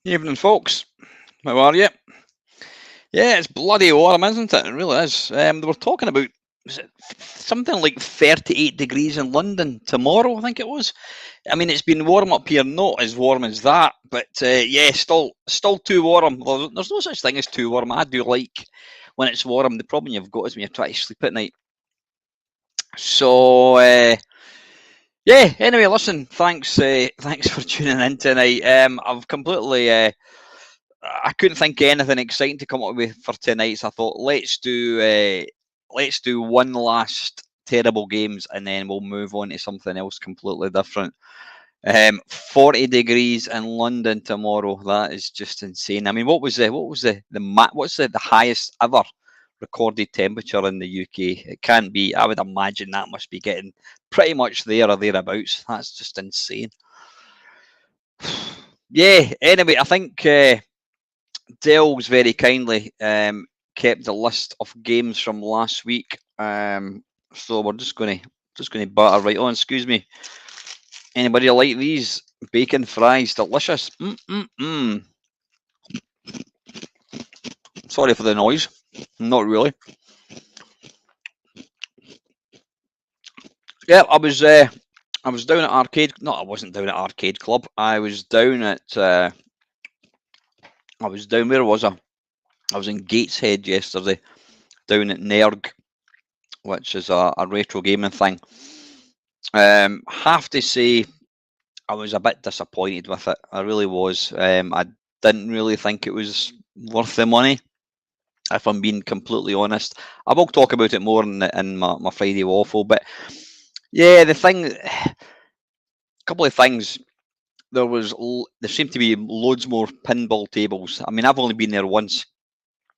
Evening, folks. How are you? Yeah, it's bloody warm, isn't it? It really is. They were talking about something like 38 degrees in London tomorrow, I think it was. I mean, it's been warm up here, not as warm as that, but yeah, still too warm. Well, there's no such thing as too warm. I do like when it's warm. The problem you've got is when you try to sleep at night. So yeah. Anyway, listen. Thanks for tuning in tonight. I've completely. I couldn't think of anything exciting to come up with for tonight, so I thought let's do one last terrible games and then we'll move on to something else completely different. 40 degrees in London tomorrow. That is just insane. I mean, what's the highest ever recorded temperature in the UK? It can't be. I would imagine that must be getting pretty much there or thereabouts. That's just insane. Yeah. Anyway, I think Dell's very kindly kept the list of games from last week. So we're just going to batter right on. Excuse me. Anybody like these bacon fries? Delicious. Sorry for the noise. Not really. Yeah, I was down at Arcade. No, I wasn't down at Arcade Club. I was down at. Where was I? I was in Gateshead yesterday, down at Nerg, which is a retro gaming thing. Have to say, I was a bit disappointed with it. I really was. I didn't really think it was worth the money, if I'm being completely honest. I will talk about it more in my Friday waffle, but yeah, a couple of things. there seemed to be loads more pinball tables. I mean, I've only been there once,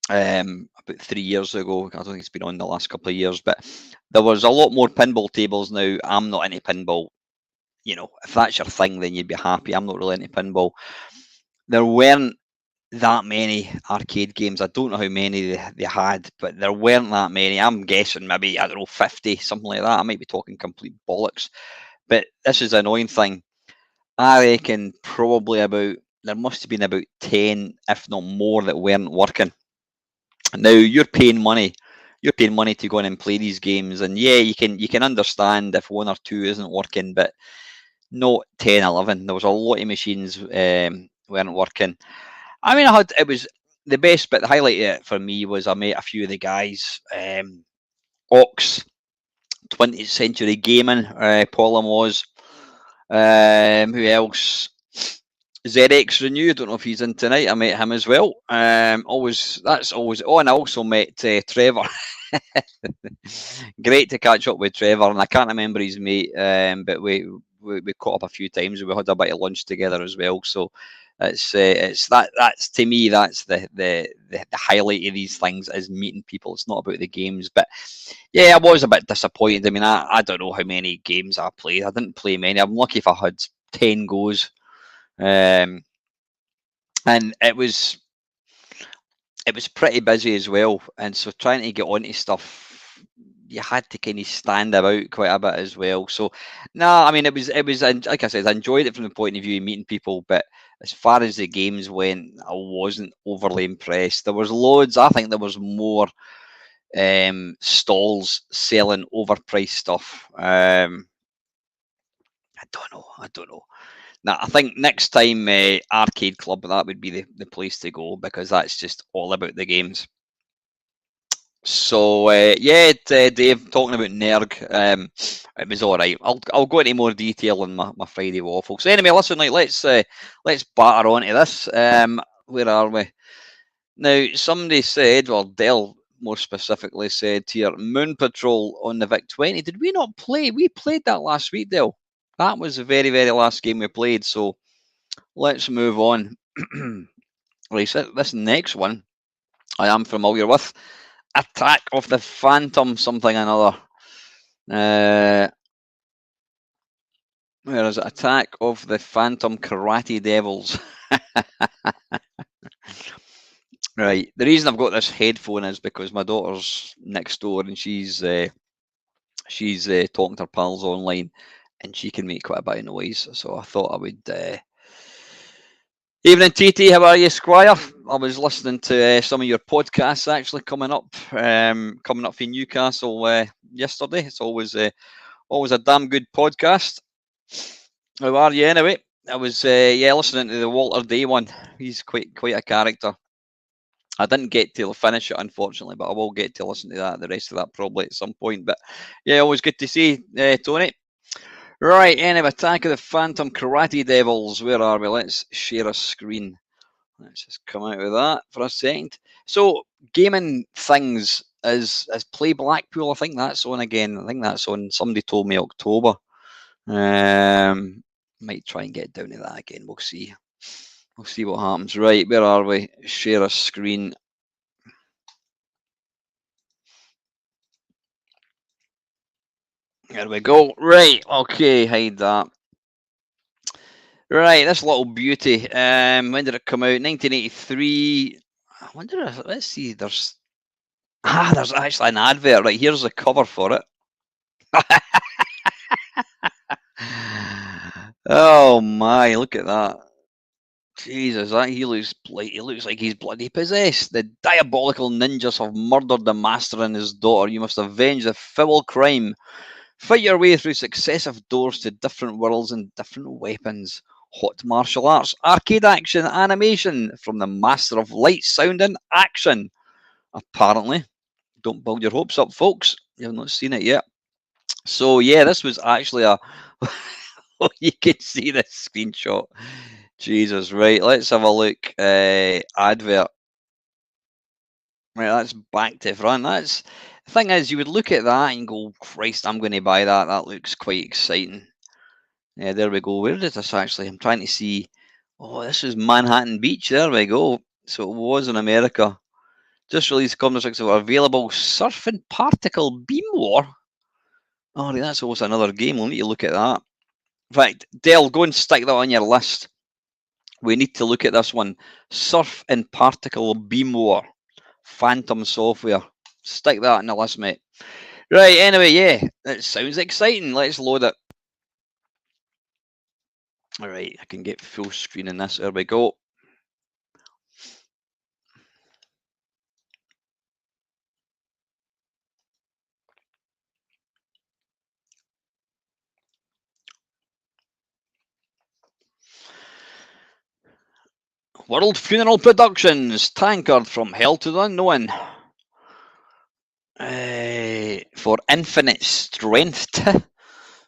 about 3 years ago. I don't think it's been on the last couple of years, but there was a lot more pinball tables now. I'm not into pinball. You know, if that's your thing, then you'd be happy. I'm not really into pinball. There weren't that many arcade games. I don't know how many they had, but there weren't that many. I'm guessing maybe, I don't know, 50, something like that. I might be talking complete bollocks. But this is the annoying thing. I reckon probably there must have been about 10, if not more, that weren't working. Now you're paying money. You're paying money to go in and play these games, and yeah, you can understand if one or two isn't working, but not 10, 11. There was a lot of machines weren't working. I mean, it was the best, but the highlight of it for me was I met a few of the guys. Ox, 20th Century Gaming, Paul was. Who else? ZX Renew, I don't know if he's in tonight. I met him as well. That's always. Oh, and I also met Trevor. Great to catch up with Trevor, and I can't remember his mate, but we caught up a few times. We had a bit of lunch together as well. So that's to me that's the highlight of these things is meeting people. It's not about the games, but yeah, I was a bit disappointed. I mean, I don't know how many games I played. I didn't play many. I'm lucky if I had 10 goes. And it was pretty busy as well, and so trying to get onto stuff, you had to kind of stand about quite a bit as well. So no, I mean, it was like I said, I enjoyed it from the point of view of meeting people, but as far as the games went, I wasn't overly impressed. There was loads. I think there was more stalls selling overpriced stuff. I don't know. Now, I think next time Arcade Club, that would be the place to go, because that's just all about the games. So yeah, Dave, talking about Nerg, it was all right. I'll go into more detail in my Friday waffle. So anyway, listen, let's batter on to this. Where are we now? Somebody said, well, Dell more specifically said here, Moon Patrol on the VIC-20. Did we not play? We played that last week, Dell. That was the very, very last game we played. So let's move on. Right, so this next one I am familiar with. Attack of the Phantom something another. Where is it? Attack of the Phantom Karate Devils. Right. The reason I've got this headphone is because my daughter's next door and she's talking to her pals online, and she can make quite a bit of noise. So I thought I would. Evening, TT. How are you, Squire? I was listening to some of your podcasts actually coming up from Newcastle yesterday. It's always a damn good podcast. How are you anyway? I was listening to the Walter Day one. He's quite a character. I didn't get to finish it, unfortunately, but I will get to listen to the rest of that probably at some point. But yeah, always good to see Tony. Right, anyway, Attack of the Phantom Karate Devils. Where are we? Let's share a screen. Let's just come out of that for a second. So, gaming things is Play Blackpool. I think that's on again. I think that's on. Somebody told me October. Might try and get down to that again. We'll see. We'll see what happens. Right, where are we? Share a screen. There we go. Right, okay, hide that. Right, this little beauty. When did it come out? 1983. I wonder if, let's see, there's actually an advert. Right, here's the cover for it. Oh my, look at that. Jesus, he looks like he's bloody possessed. The diabolical ninjas have murdered the master and his daughter. You must avenge the foul crime. Fight your way through successive doors to different worlds and different weapons. Hot martial arts, arcade action, animation from the master of light, sound, and action. Apparently, don't build your hopes up, folks. You have not seen it yet. So yeah, this was actually a. You can see the screenshot. Jesus, right? Let's have a look. Advert. Right, that's back to front. That's the thing is, you would look at that and go, "Christ, I'm going to buy that. That looks quite exciting." Yeah, there we go. Where is this actually? I'm trying to see. Oh, this is Manhattan Beach. There we go. So it was in America. Just released Commodore 64 available. Surf and Particle Beam War. Oh, that's almost another game. We'll need to look at that. Right, Dell, go and stick that on your list. We need to look at this one. Surf and Particle Beam War. Phantom Software. Stick that in the list, mate. Right, anyway, yeah, it sounds exciting. Let's load it. All right, I can get full screen in this. There we go. World Funeral Productions, Tankard from Hell to the Unknown. For infinite strength.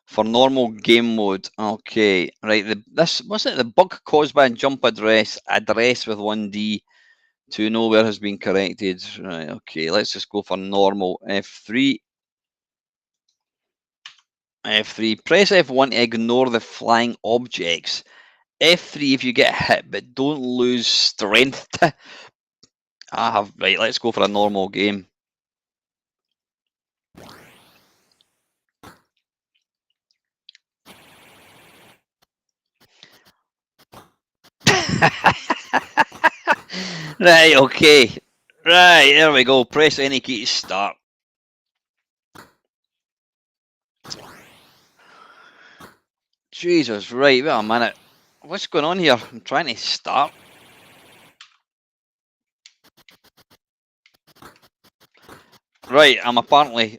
For normal game mode. Okay, right. This was it. The bug caused by a jump address with 1D to nowhere has been corrected. Right. Okay. Let's just go for normal. F3. F3. Press F1 to ignore the flying objects. F3 if you get hit, but don't lose strength. Right. Let's go for a normal game. Right, okay. Right, there we go. Press any key to start. Jesus, right, wait a minute. What's going on here? I'm trying to start. Right, I'm apparently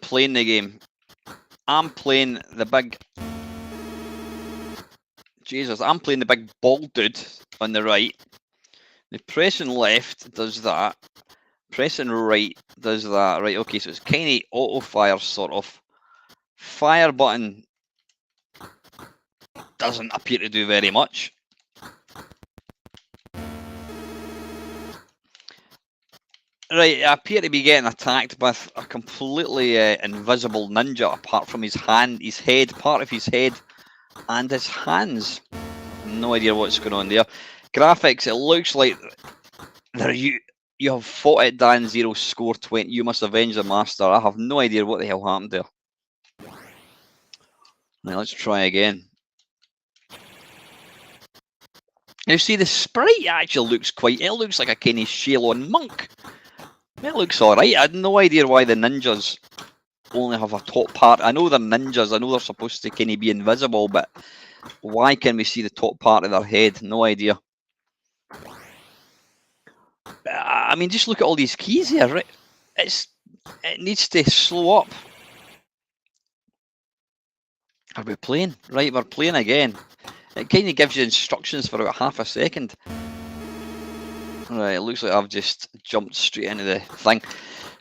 playing the game. I'm playing the big... Jesus, I'm playing the big bald dude on the right. The pressing left does that. Pressing right does that. Right, okay, so it's kind of auto-fire, sort of. Fire button doesn't appear to do very much. Right, I appear to be getting attacked by a completely invisible ninja, apart from his hand, his head, part of his head, and his hands. No idea what's going on there. Graphics, it looks like you have fought at Dan Zero, score 20. You must avenge the master. I have no idea what the hell happened there. Right, let's try again. Now, see, the sprite actually looks it looks like a kind of Shaolin monk. It looks alright. I had no idea why the ninjas only have a top part. I know they're ninjas. I know they're supposed to kind of be invisible, but why can we see the top part of their head? No idea. I mean, just look at all these keys here. Right? It needs to slow up. Are we playing? Right, we're playing again. It kind of gives you instructions for about half a second. Right, it looks like I've just jumped straight into the thing.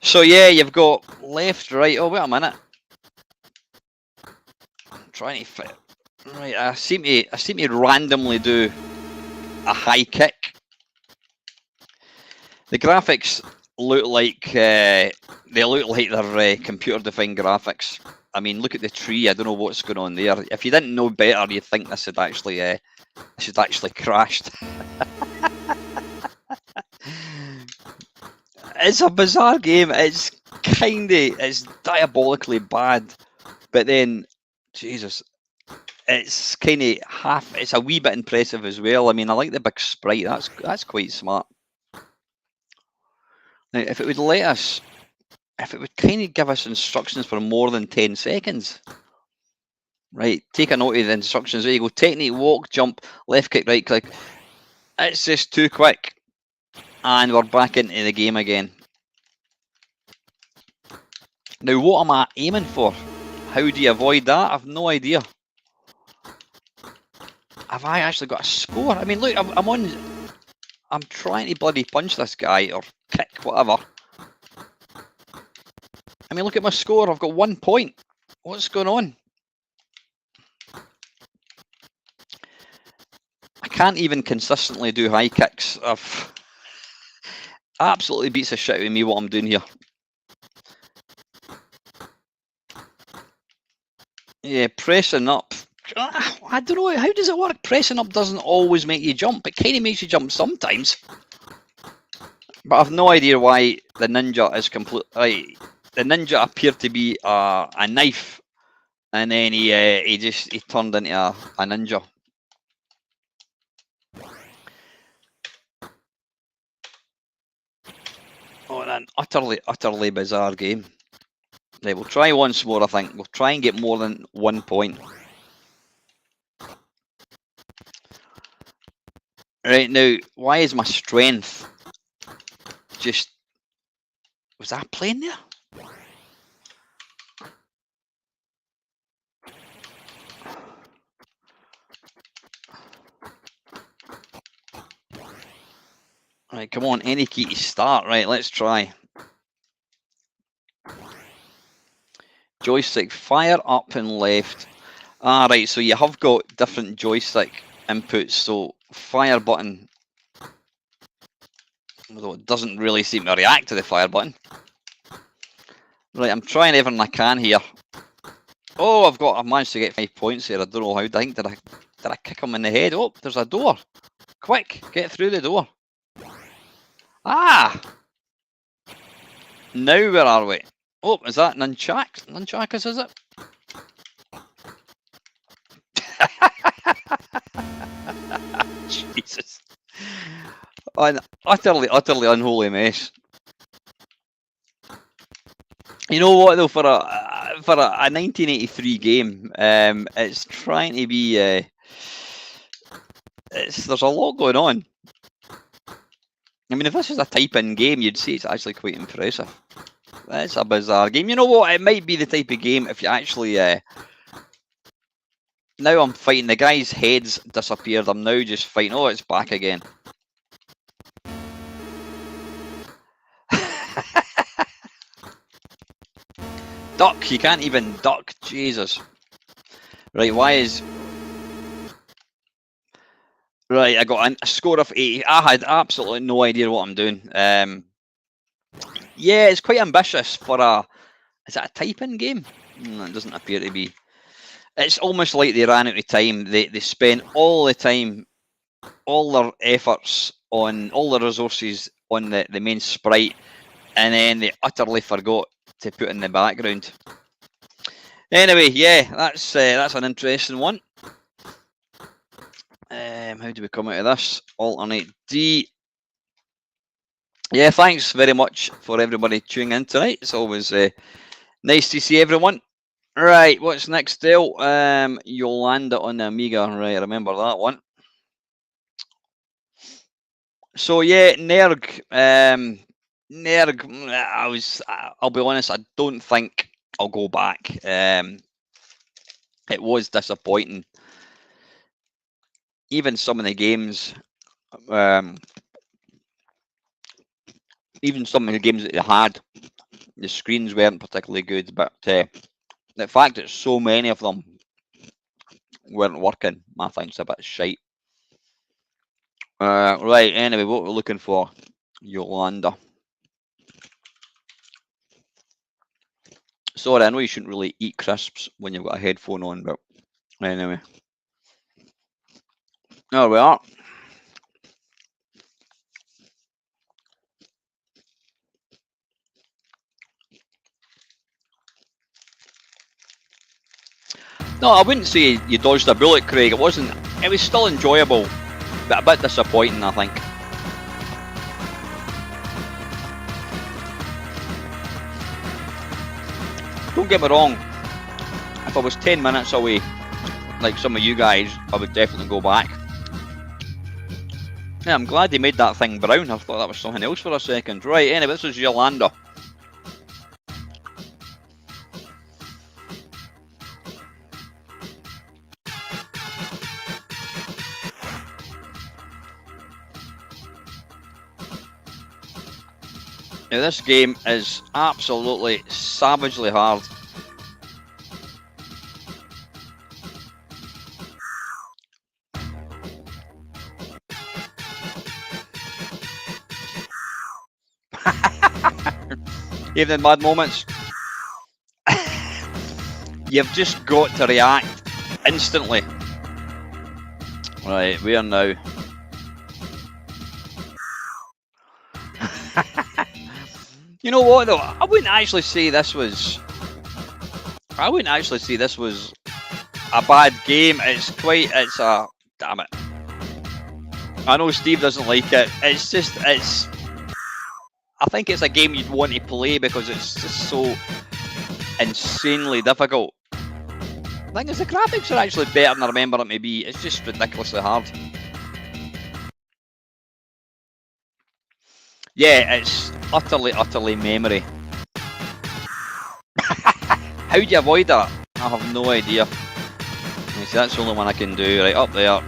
So yeah, you've got left, right. Oh, wait a minute. I'm trying to fit. Right, I seem to randomly do a high kick. The graphics look like they're computer-defined graphics. I mean, look at the tree. I don't know what's going on there. If you didn't know better, you'd think this had actually crashed. It's a bizarre game. It's diabolically bad, but then, Jesus, it's kind of it's a wee bit impressive as well. I mean, I like the big sprite. That's quite smart. Now, if it would let us, if it would kind of give us instructions for more than 10 seconds, right? Take a note of the instructions. There you go. Technique: walk, jump, left kick, right click. It's just too quick, and we're back into the game again. Now, what am I aiming for? How do you avoid that? I've no idea. Have I actually got a score? I mean, look, I'm trying to bloody punch this guy or kick, whatever. I mean, look at my score. I've got 1 point. What's going on? I can't even consistently do high kicks. Absolutely beats the shit out of me what I'm doing here. Yeah, pressing up I don't know, how does it work? Pressing up doesn't always make you jump. It kind of makes you jump sometimes. But I've no idea why the ninja is complete. Right, the ninja appeared to be a knife, and then he turned into a ninja. Oh, an utterly bizarre game. Right, we'll try once more, I think. We'll try and get more than 1 point. Right, now, why is my strength just... Was that playing there? Right, come on, any key to start. Right, let's try. Joystick, fire up and left. Ah, right, so you have got different joystick inputs. So fire button, although it doesn't really seem to react to the fire button. Right, I'm trying everything I can here. Oh, I've managed to get 5 points here. I don't know how. Did I kick him in the head? Oh, there's a door. Quick, get through the door. Ah! Now where are we? Oh, is that nunchucks? Nunchucks, is it? Jesus. An utterly unholy mess. You know what though, for a 1983 game, it's trying to be there's a lot going on. I mean, if this was a type-in game, you'd say it's actually quite impressive. It's a bizarre game. You know what? It might be the type of game if you actually... now I'm fighting. The guy's head's disappeared. I'm now just fighting. Oh, it's back again. Duck. You can't even duck. Jesus. Right, why is... Right, I got a score of 80. I had absolutely no idea what I'm doing. Yeah, it's quite ambitious for a... Is it a type-in game? It doesn't appear to be. It's almost like they ran out of time. They spent all the time, all their efforts on, all the resources on the main sprite, and then they utterly forgot to put in the background. Anyway, yeah, that's an interesting one. How do we come out of this? Alternate D. Yeah, thanks very much for everybody tuning in tonight. It's always nice to see everyone. Right, what's next, Dale? Yoland on the Amiga. Right, I remember that one. So yeah, Nerg. Nerg. I'll be honest. I don't think I'll go back. It was disappointing. Even some of the games, even some of the games that they had, the screens weren't particularly good. But the fact that so many of them weren't working, I think's a bit shite. Right. Anyway, what we're looking for, Yolanda. Sorry, I know you shouldn't really eat crisps when you've got a headphone on, but anyway. There we are. No, I wouldn't say you dodged a bullet, Craig. It wasn't. It was still enjoyable, but a bit disappointing, I think. Don't get me wrong. If I was 10 minutes away, like some of you guys, I would definitely go back. Yeah, I'm glad they made that thing brown. I thought that was something else for a second. Right, anyway, this is Yolanda. Now this game is absolutely savagely hard. Even in bad moments, you've just got to react instantly. Right, we are now. You know what though? I wouldn't actually say this was a bad game. It's a damn it. I know Steve doesn't like it. I think it's a game you'd want to play because it's just so insanely difficult. The thing is, the graphics are actually better than I remember it may be. It's just ridiculously hard. Yeah, it's utterly memory. How do you avoid that? I have no idea. See, that's the only one I can do. Right, up there.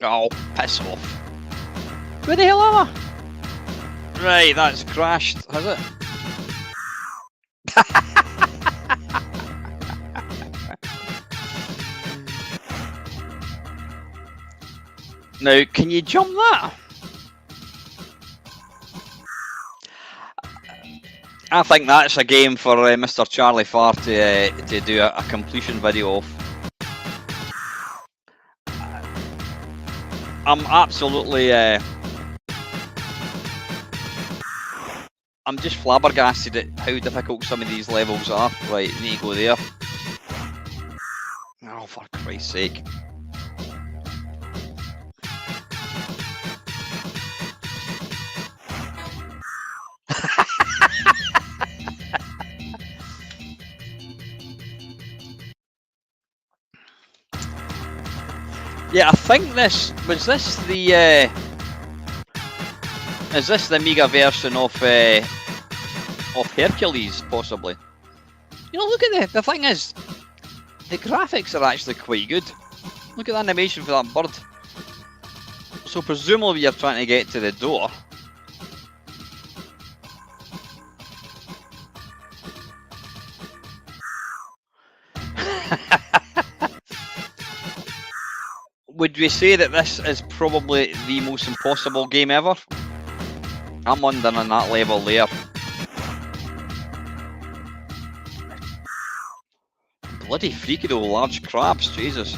Oh, piss off. Where the hell am I? Right, that's crashed, has it? Now, can you jump that? I think that's a game for Mr. Charlie Farr to do a completion video of. I'm absolutely. I'm just flabbergasted at how difficult some of these levels are. Right, you need to go there. Oh, for Christ's sake. Yeah, I think is this the Amiga version of Hercules, possibly? You know, look at the thing is, the graphics are actually quite good. Look at the animation for that bird. So presumably you're trying to get to the door. Would we say that this is probably the most impossible game ever? I'm wondering on that level there. Bloody freaky though, large crabs, Jesus.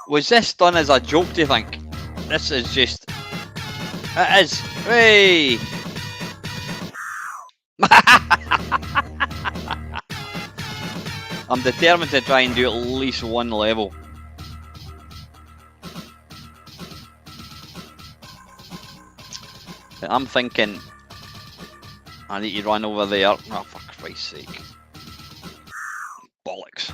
Was this done as a joke, do you think? This is just... It is. Hey! I'm determined to try and do at least one level. I'm thinking I need to run over there. Oh, for Christ's sake. Bollocks.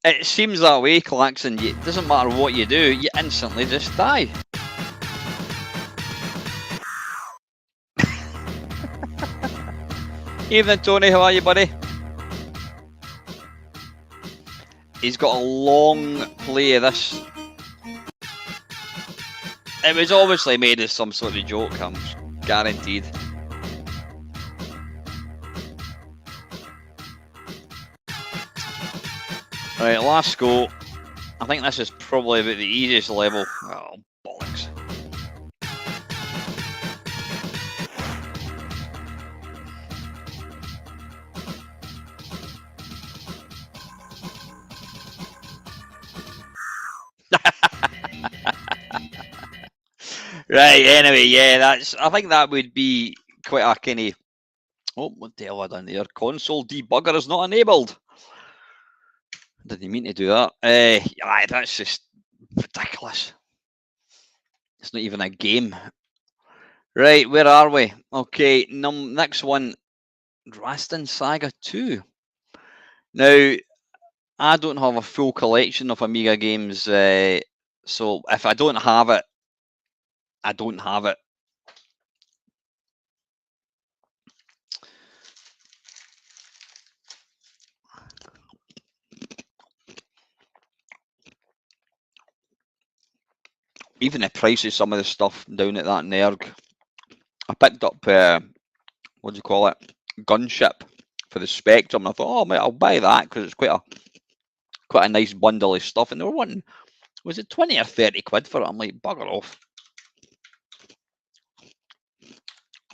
It seems that way, Klaxon. It doesn't matter what you do, you instantly just die. Evening, Tony. How are you, buddy? He's got a long play of this. It was obviously made as some sort of joke, I'm guaranteed. Right, last go. I think this is probably about the easiest level. Oh, bollocks. Right, anyway, yeah, I think that would be quite a kind of... Oh, what the hell have I done there? Console debugger is not enabled. Didn't mean to do that. Yeah, that's just ridiculous. It's not even a game. Right, where are we? Okay, next one, Rastin Saga 2. Now, I don't have a full collection of Amiga games, so if I don't have it, I don't have it. Even the price of some of the stuff down at that Nerg. I picked up, what do you call it? Gunship for the Spectrum. And I thought, oh, mate, I'll buy that because it's quite quite a nice bundle of stuff, and they were wanting, was it 20 or 30 quid for it? I'm like, bugger off.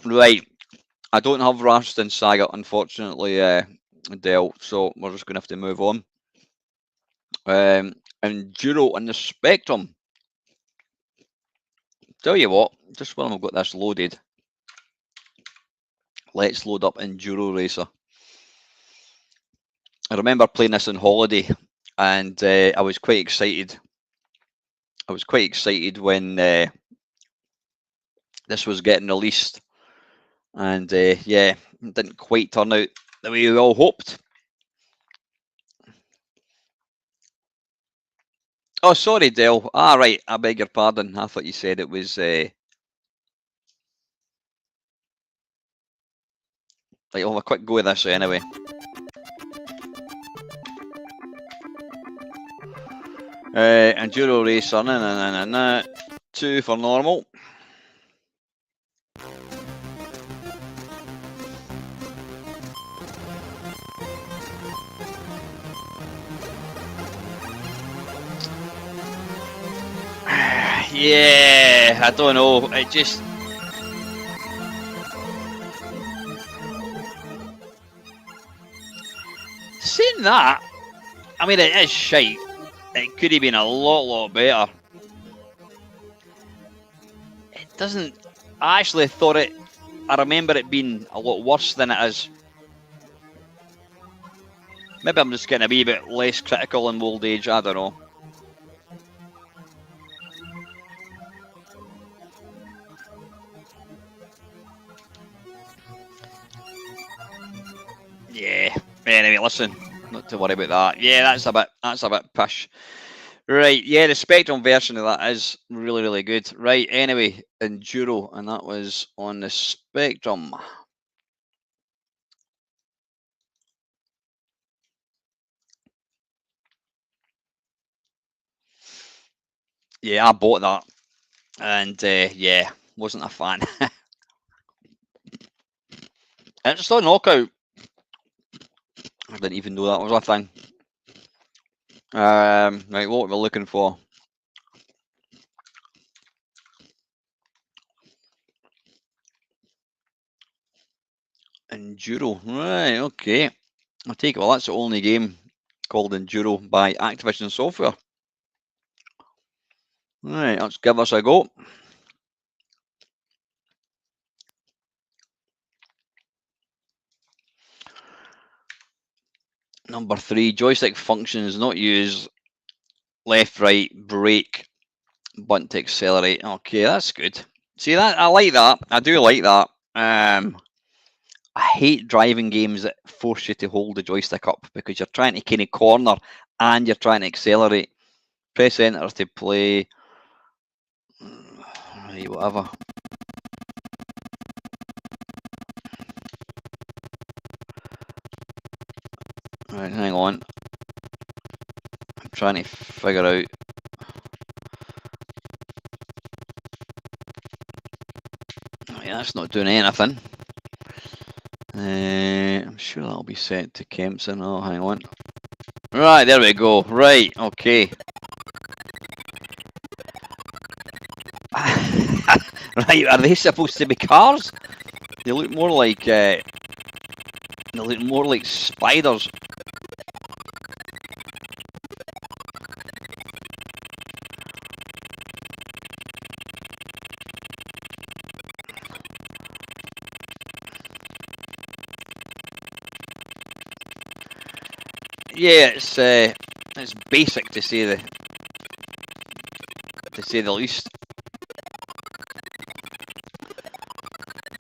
Right, I don't have Ralston Saga, unfortunately, Dale, so we're just going to have to move on. Enduro on the Spectrum. Tell you what, just when I've got this loaded, let's load up Enduro Racer. I remember playing this on holiday, and I was quite excited. I was quite excited when this was getting released, and yeah, it didn't quite turn out the way we all hoped. Oh, sorry, Dale. Ah, right. I beg your pardon. I thought you said it was. Right, I'll have a quick go with this anyway. Enduro Racer, nah. 2 for normal. Yeah, I don't know. It just. Saying that, I mean, it is shite. It could have been a lot better. It doesn't. I actually thought it. I remember it being a lot worse than it is. Maybe I'm just getting a wee bit less critical in old age. I don't know. Yeah. Anyway, listen. Not to worry about that. Yeah, that's a bit pish. Right, yeah, the Spectrum version of that is really good. Right, anyway, Enduro, and that was on the Spectrum. Yeah, I bought that, and yeah, wasn't a fan. It's still a knockout. I didn't even know that was a thing. Right, what we're looking for. Enduro, right, okay. I take it, well, that's the only game called Enduro by Activision Software. Right, let's give us a go. Number 3, joystick functions not used. Left, right, brake, button to accelerate. Okay, that's good. See that? I like that. I do like that. I hate driving games that force you to hold the joystick up because you're trying to kind of corner and you're trying to accelerate. Press enter to play. Right, whatever. Right, hang on. I'm trying to figure out. Right, that's not doing anything. I'm sure that'll be set to Kempson. Oh, hang on. Right, there we go. Right, okay. Right, are they supposed to be cars? They look more like spiders. Yeah, it's basic to say the least.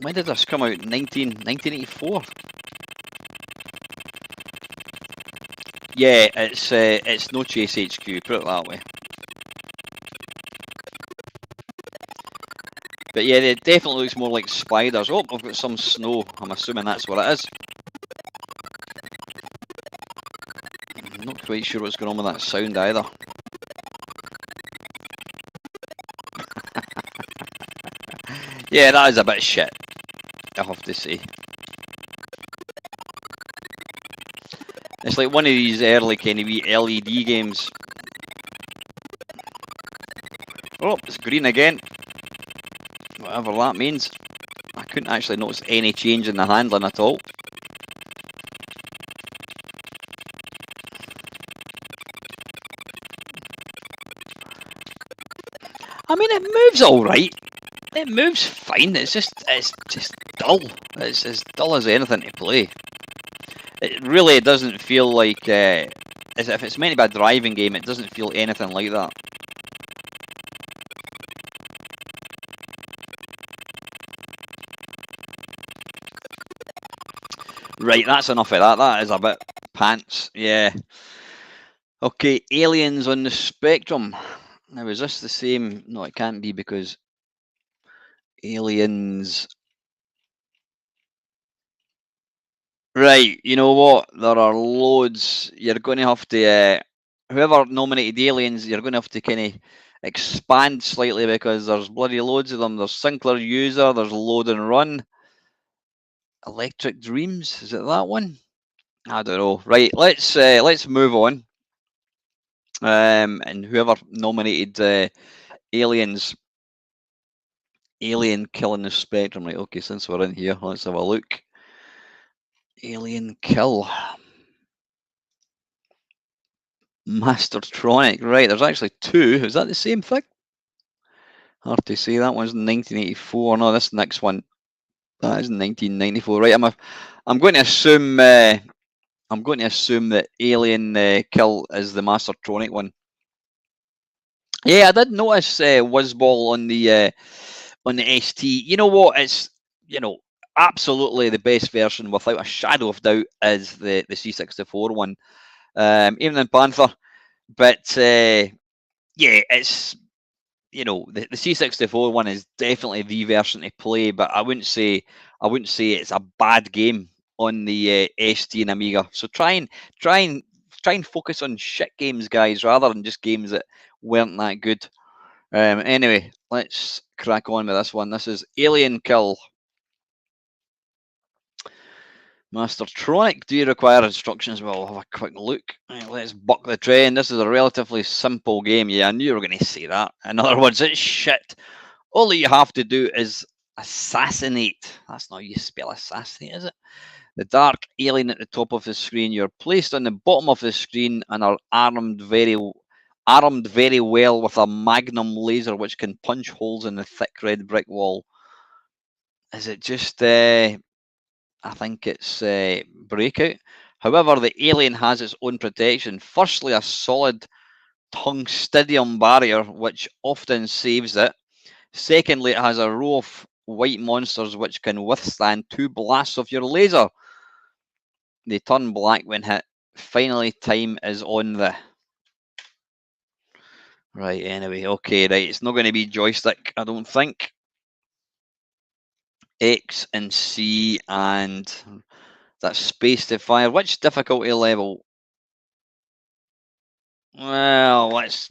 When did this come out? 1984. Yeah, it's no Chase HQ. Put it that way. But yeah, it definitely looks more like spiders. Oh, I've got some snow. I'm assuming that's what it is. I'm not quite sure what's going on with that sound either. Yeah, that is a bit shit, I have to say. It's like one of these early kind of wee LED games. Oh, it's green again. Whatever that means. I couldn't actually notice any change in the handling at all. I mean, it moves all right. It moves fine. It's just dull. It's as dull as anything to play. It really doesn't feel like, as if it's meant to be a driving game, it doesn't feel anything like that. Right, that's enough of that. That is a bit pants. Yeah. Okay, aliens on the spectrum. Now, is this the same? No, it can't be, because aliens. Right, you know what? There are loads. You're going to have to, whoever nominated aliens, you're going to have to kind of expand slightly, because there's bloody loads of them. There's Sinclair User, there's Load and Run. Electric Dreams, is it that one? I don't know. Right, let's move on. And whoever nominated aliens, alien kill in the spectrum. Right, okay, since we're in here, let's have a look. Alien kill. Mastertronic. Right, there's actually two. Is that the same thing? Hard to say. That one's 1984. No, this next one, that is 1994. Right, I'm going to assume that Alien Kill is the Mastertronic one. Yeah, I did notice Whizball on the ST. You know what? It's, absolutely the best version, without a shadow of doubt, is the C64 one. Even in Panther, but yeah, it's, the C64 one is definitely the version to play. But I wouldn't say it's a bad game on the ST and Amiga. So try and focus on shit games, guys, rather than just games that weren't that good. Anyway, let's crack on with this one. This is Alien Kill. Mastertronic, do you require instructions? Well, we'll have a quick look. Right, let's buck the trend. This is a relatively simple game. Yeah, I knew you were going to say that. In other words, it's shit. All you have to do is assassinate. That's not how you spell assassinate, is it? The dark alien at the top of the screen. You're placed on the bottom of the screen and are armed very well with a magnum laser which can punch holes in the thick red brick wall. Is it just... I think it's Breakout. However, the alien has its own protection. Firstly, a solid tungstenium barrier, which often saves it. Secondly, it has a row of white monsters which can withstand 2 blasts of your laser. They turn black when hit. Finally, time is on the... Right, anyway, okay, right. It's not going to be joystick, I don't think. X and C, and that's space to fire. Which difficulty level? Well, let's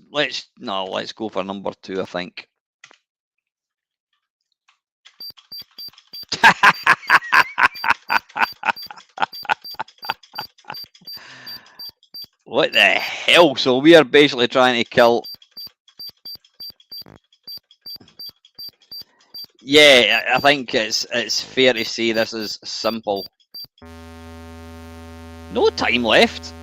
go for number 2, I think. What the hell? So we are basically trying to kill... Yeah, I think it's fair to say this is simple. No time left.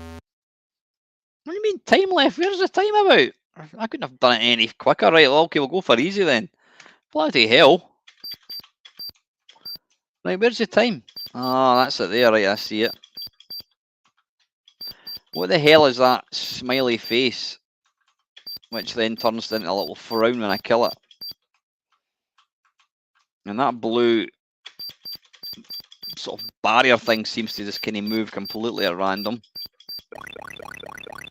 What do you mean time left? Where's the time about? I couldn't have done it any quicker. Right, well, okay, we'll go for easy then. Bloody hell. Right, where's the time? Oh, that's it there. Right, I see it. What the hell is that smiley face? Which then turns into a little frown when I kill it. And that blue sort of barrier thing seems to just kind of move completely at random.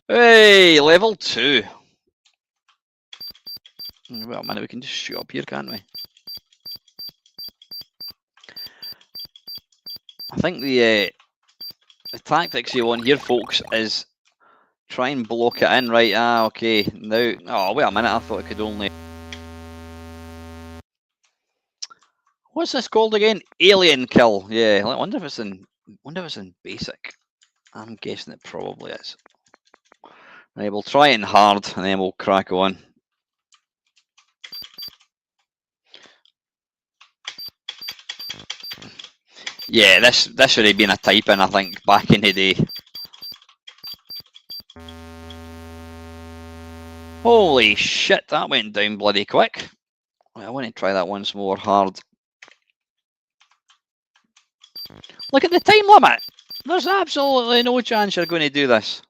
Hey, level 2. Well, man, we can just shoot up here, can't we? I think the tactics you want here, folks, is try and block it in. Right, okay. Now, oh, wait a minute, I thought it could only... What's this called again? Alien Kill. Yeah, I wonder if it's in basic. I'm guessing it probably is. Right, we'll try it in hard and then we'll crack on. Yeah, this would have been a type-in, I think, back in the day. Holy shit, that went down bloody quick. I want to try that once more hard. Look at the time limit. There's absolutely no chance you're going to do this.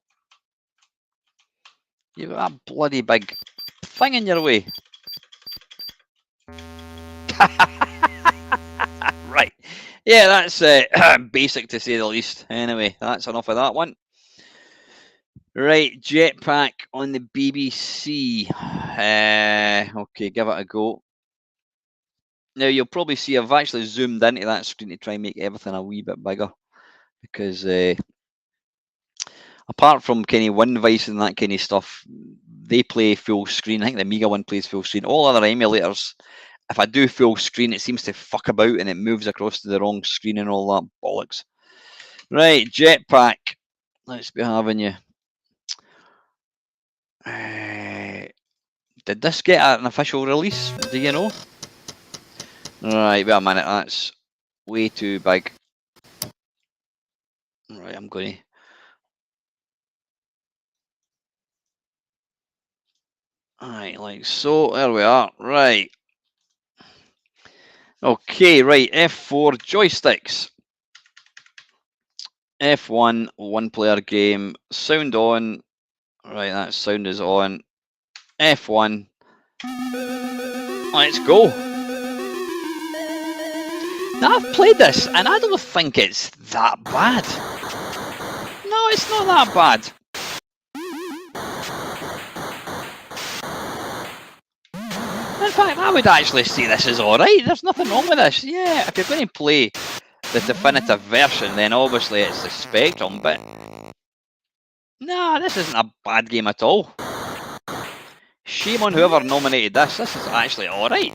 You've got a bloody big thing in your way. Right. Yeah, that's basic to say the least. Anyway, that's enough of that one. Right, Jetpack on the BBC. Okay, give it a go. Now, you'll probably see I've actually zoomed into that screen to try and make everything a wee bit bigger. Because apart from kind of Winvice and that kind of stuff, they play full screen. I think the Amiga one plays full screen. All other emulators, if I do full screen, it seems to fuck about and it moves across to the wrong screen and all that bollocks. Right, Jetpack. Let's be having you. Did this get an official release? Do you know? Right, wait a minute. That's way too big. Right, I'm going to... Alright, like so. There we are. Right. Okay, right. F4 joysticks. F1, one-player game. Sound on. Right, that sound is on. F1. Let's go. Now, I've played this, and I don't think it's that bad. No, it's not that bad. In fact, I would actually say this is alright. There's nothing wrong with this. Yeah, if you're going to play the definitive version, then obviously it's the Spectrum, but... No, this isn't a bad game at all. Shame on whoever nominated this. This is actually alright.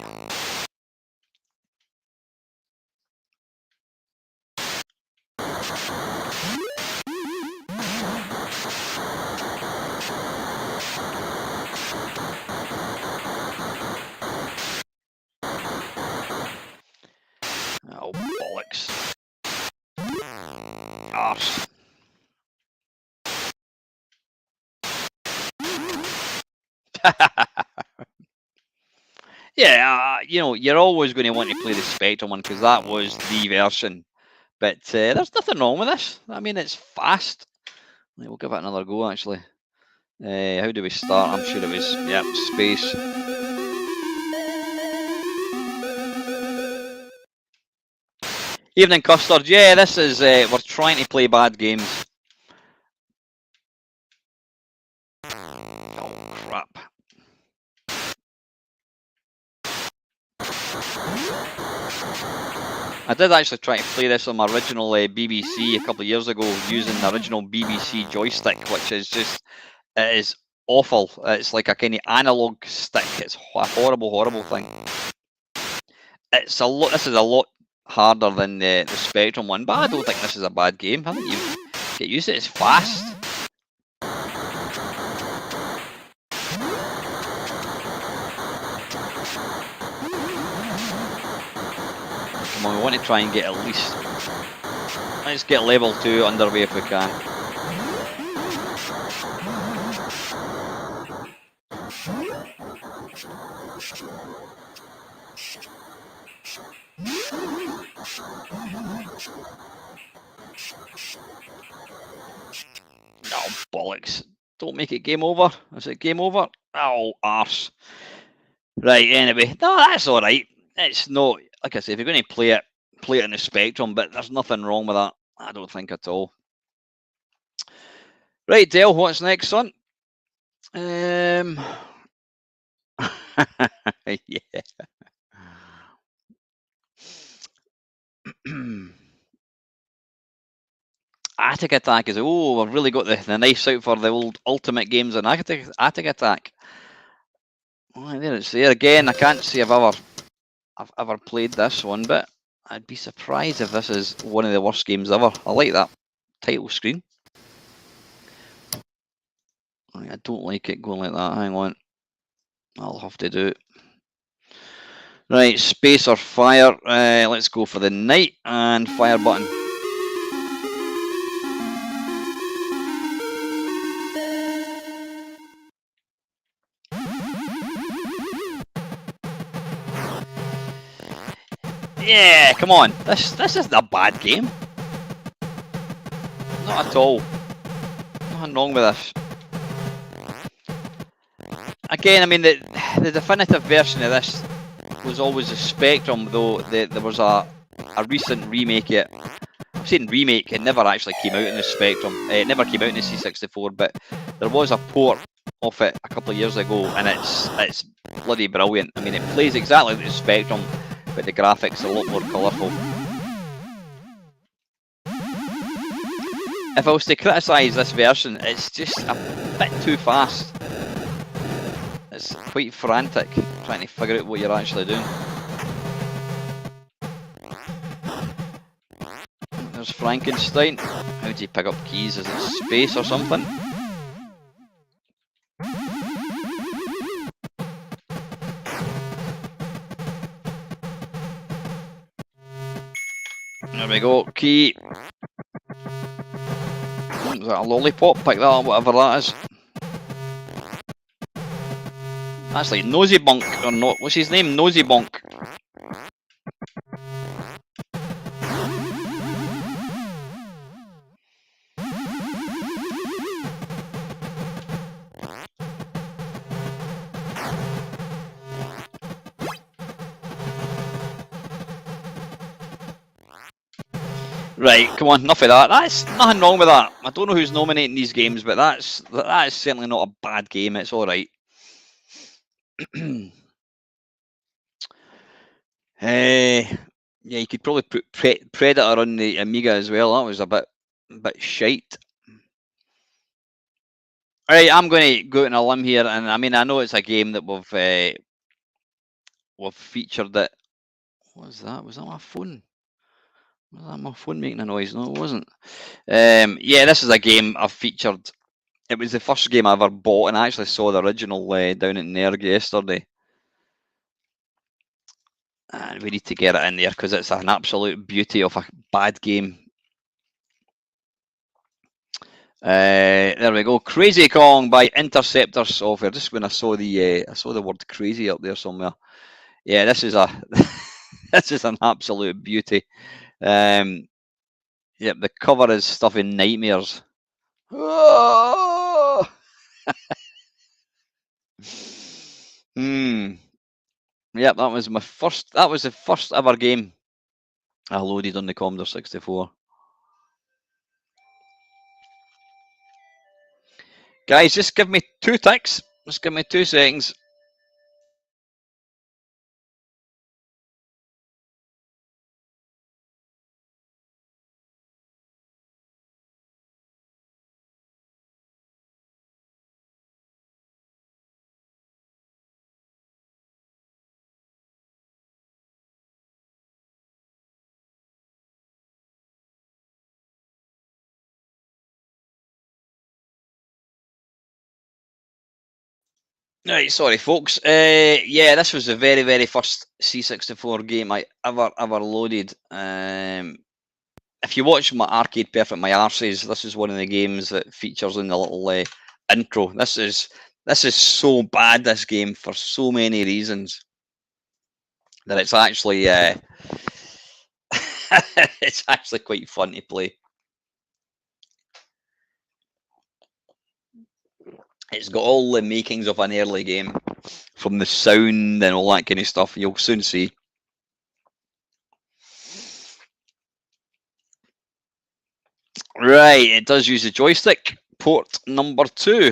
Oh, bollocks. Arse. Yeah, you know, you're always going to want to play the Spectrum one because that was the version. But there's nothing wrong with this. I mean, it's fast. We'll give it another go, actually. How do we start? I'm sure it was, yep, space. Evening Custard. Yeah, this is, we're trying to play bad games. Oh, crap. I did actually try to play this on my original BBC a couple of years ago using the original BBC joystick, which is just, it is awful. It's like a kind of analog stick. It's a horrible, horrible thing. It's a lot. This is a lot harder than the Spectrum one, but I don't think this is a bad game. I think you get used to it. It's fast. Come on, we want to try and get at least... Let's get level 2 underway if we can. Oh, bollocks. Don't make it game over. Is it game over? Oh, arse. Right, anyway. No, that's alright. It's not... Like I say, if you're going to play it in the Spectrum, but there's nothing wrong with that. I don't think at all. Right, Dale, what's next, son? Yeah. Attic Attack is... Oh, we've really got the knives out for the old Ultimate games and Attic Attack. Oh, there it's there again. I can't say I've ever played this one, but I'd be surprised if this is one of the worst games ever. I like that title screen. I don't like it going like that. Hang on. I'll have to do it. Right, space or fire. Let's go for the night and fire button. Yeah, come on. This isn't a bad game. Not at all. Nothing wrong with this. Again, I mean, the definitive version of this was always the Spectrum, though there was a recent remake of it. I'm saying remake, it never actually came out in the Spectrum. It never came out in the C64, but there was a port of it a couple of years ago, and it's bloody brilliant. I mean, it plays exactly like the Spectrum, but the graphics are a lot more colourful. If I was to criticise this version, it's just a bit too fast. It's quite frantic, trying to figure out what you're actually doing. There's Frankenstein. How do you pick up keys? Is it space or something? There we go, key. Is that a lollipop? Pick that up, whatever that is. That's like Nosy Bunk, or not. What's his name? Nosy Bunk. Right, come on, enough of that. That's nothing wrong with that. I don't know who's nominating these games, but that is certainly not a bad game. It's all right. Yeah, you could probably put Predator on the Amiga as well. That was a bit shite. All right, I'm going to go out on a limb here, and I mean, I know it's a game that we've featured it. What was that? Was that my phone? Was that my phone making a noise? No, it wasn't. Yeah, this is a game I've featured. It was the first game I ever bought, and I actually saw the original down at Nerg yesterday. And we need to get it in there because it's an absolute beauty of a bad game. There we go. Crazy Kong by Interceptor Software. Just when I saw the word crazy up there somewhere. Yeah, this is this is an absolute beauty. Yep, the cover is stuff in nightmares. Oh! Yep, that was my first. That was the first ever game I loaded on the Commodore 64. Guys, just give me 2 ticks. Just give me 2 seconds. Right, sorry, folks. Yeah, this was the very, very first C64 game I ever loaded. If you watch my Arcade Perfect, my arses, this is one of the games that features in the little intro. This is so bad, this game, for so many reasons, that it's actually it's actually quite fun to play. It's got all the makings of an early game, from the sound and all that kind of stuff. You'll soon see. Right, it does use the joystick. Port number 2.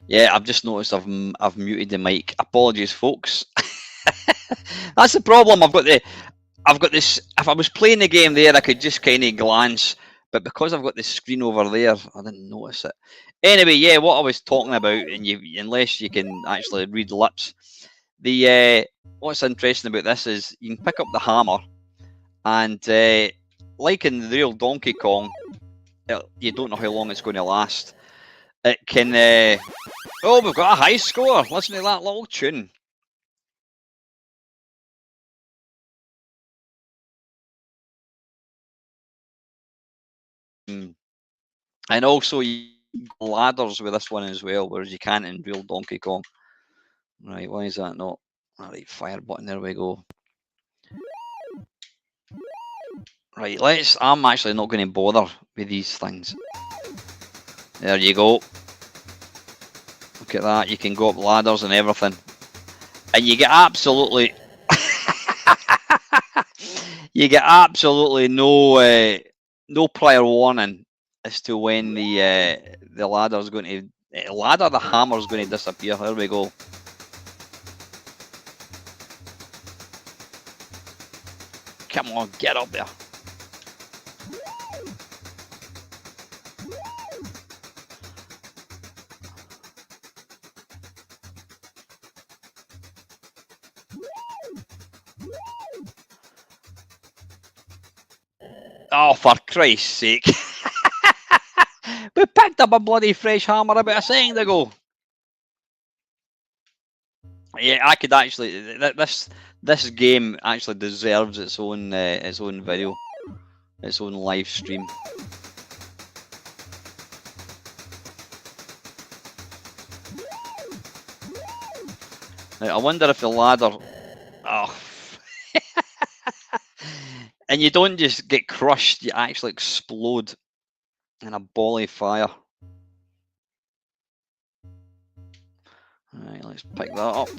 Yeah, I've just noticed I've muted the mic. Apologies, folks. That's the problem. I've got this. If I was playing the game there, I could just kind of glance, but because I've got the screen over there, I didn't notice it. Anyway, yeah, what I was talking about, and unless you can actually read lips, what's interesting about this is you can pick up the hammer, and like in the real Donkey Kong, you don't know how long it's going to last. It can. Oh, we've got a high score. Listen to that little tune. And also, you ladders with this one as well, whereas you can't in real Donkey Kong. Right, why is that not? Alright, fire button, there we go. Right, I'm actually not going to bother with these things. There you go. Look at that, you can go up ladders and everything. And you get absolutely... you get absolutely no prior warning as to when the ladder's going to... the hammer's going to disappear. There we go. Come on, get up there. Oh, for Christ's sake. We picked up a bloody fresh hammer about a second ago. Yeah, I could actually... This game actually deserves its own video. Its own live stream. Now, I wonder if the ladder... Oh. And you don't just get crushed, you actually explode in a ball of fire. Alright, let's pick that up.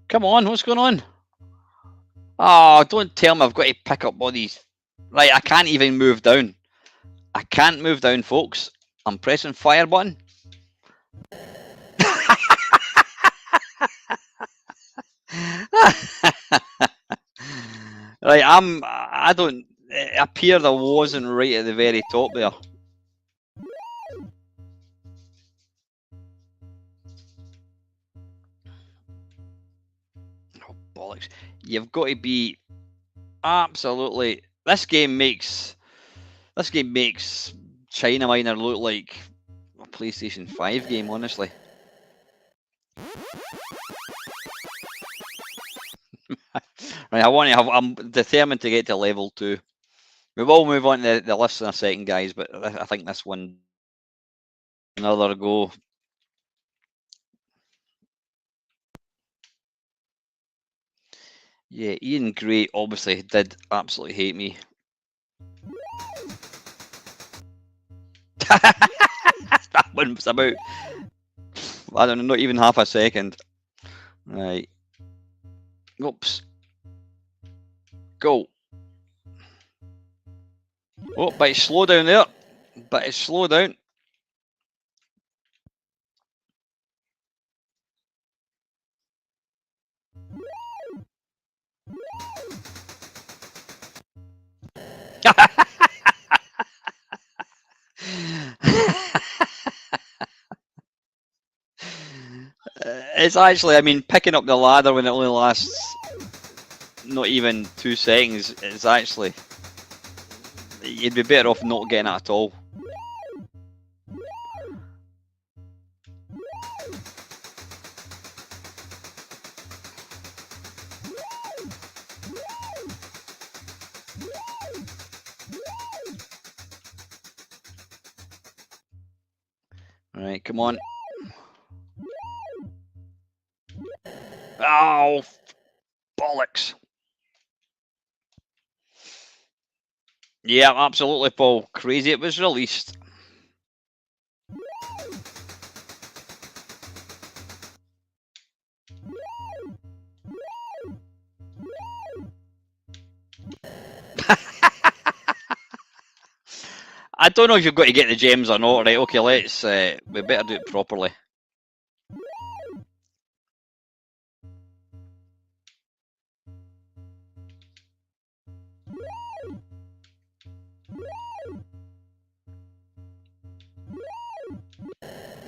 Come on, what's going on? Oh, don't tell me I've got to pick up all these. Right, I can't even move down. I can't move down, folks. I'm pressing fire button. Right, I don't... It appeared I wasn't right at the very top there. Oh, bollocks. You've got to be absolutely... This game makes China Miner look like a PlayStation 5 game, honestly. Right, I'm determined to get to level 2. We will move on to the list in a second, guys, but I think this one... Another go. Yeah, Ian Gray obviously did absolutely hate me. That one was about, I don't know, not even half a second. Right. Oops. Go. Oh, but it's slow down there. But it's slow down. It's actually, I mean, picking up the ladder when it only lasts not even 2 seconds, it's actually... You'd be better off not getting it at all. Right, come on. Oh, bollocks. Yeah, absolutely, Paul. Crazy it was released. I don't know if you've got to get the gems or not. Right, okay, let's... we better do it properly.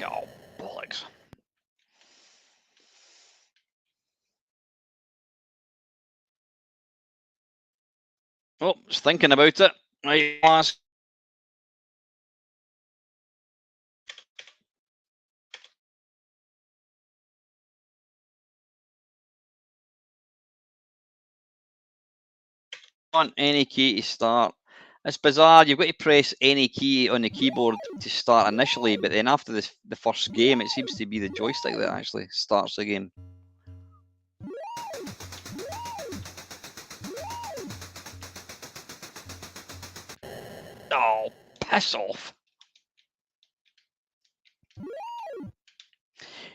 Oh, bollocks. Oh, just thinking about it. Right, last... On any key to start. It's bizarre. You've got to press any key on the keyboard to start initially, but then after the first game, it seems to be the joystick that actually starts the game. Oh, piss off.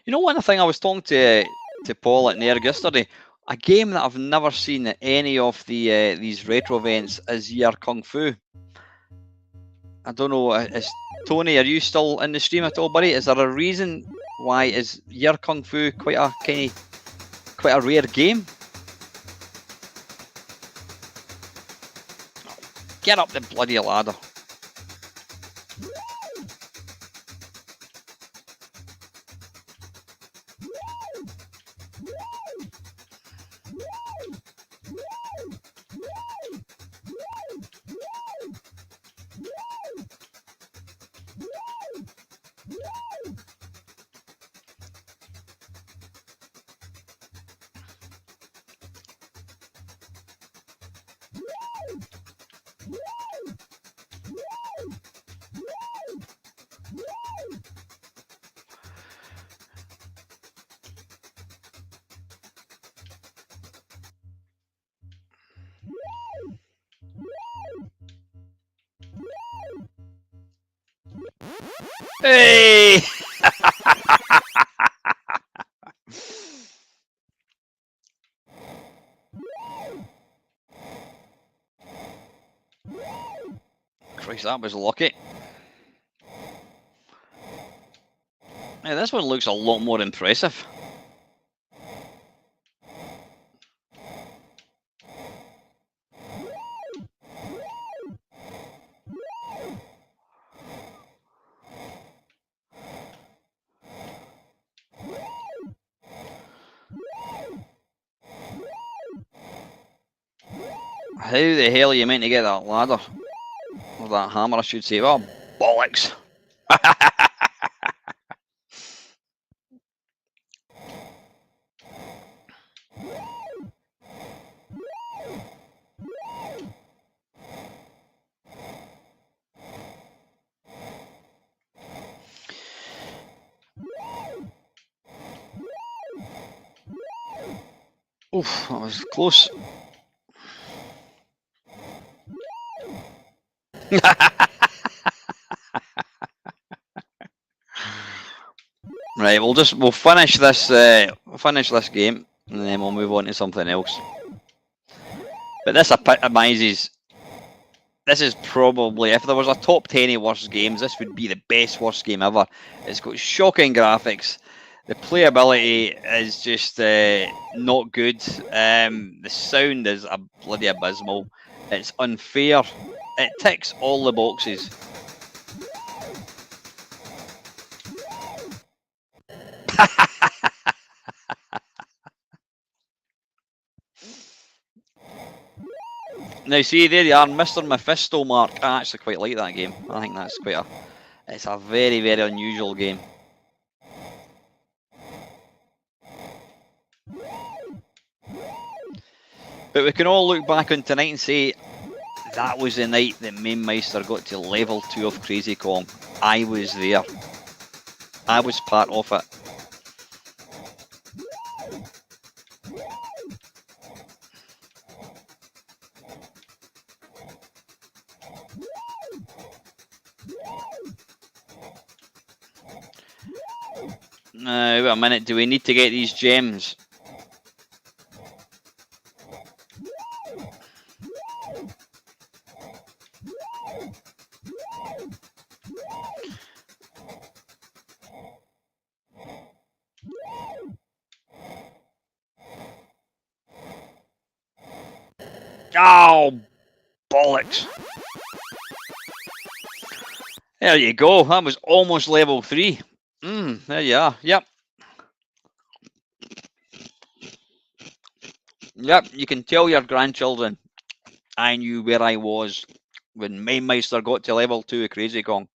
You know, one thing I was talking to Paul at Nerg yesterday, a game that I've never seen at any of the these retro events is Year Kung Fu. I don't know, is Tony, are you still in the stream at all, buddy? Is there a reason why is Year Kung Fu quite a rare game? Get up the bloody ladder. Hey! Christ, that was lucky. Yeah, this one looks a lot more impressive. How the hell are you meant to get that ladder? Or that hammer, I should say. Oh, bollocks. Oof, that was close. Right, we'll finish this game and then we'll move on to something else. But this epitomises. This is probably, if there was a top 10 of worst games, this would be the best worst game ever. It's got shocking graphics. The playability is just not good. The sound is a bloody abysmal. It's unfair. It ticks all the boxes. Now see, there you are, Mr. Mephisto Mark. I actually quite like that game. I think that's it's a very, very unusual game. But we can all look back on tonight and say, that was the night that Mamemeister got to level 2 of Crazy Kong. I was there. I was part of it. Wait a minute. Do we need to get these gems? Oh, bollocks. There you go. That was almost level 3. There you are. Yep. Yep, you can tell your grandchildren I knew where I was when Mamemeister got to level 2 of Crazy Kong.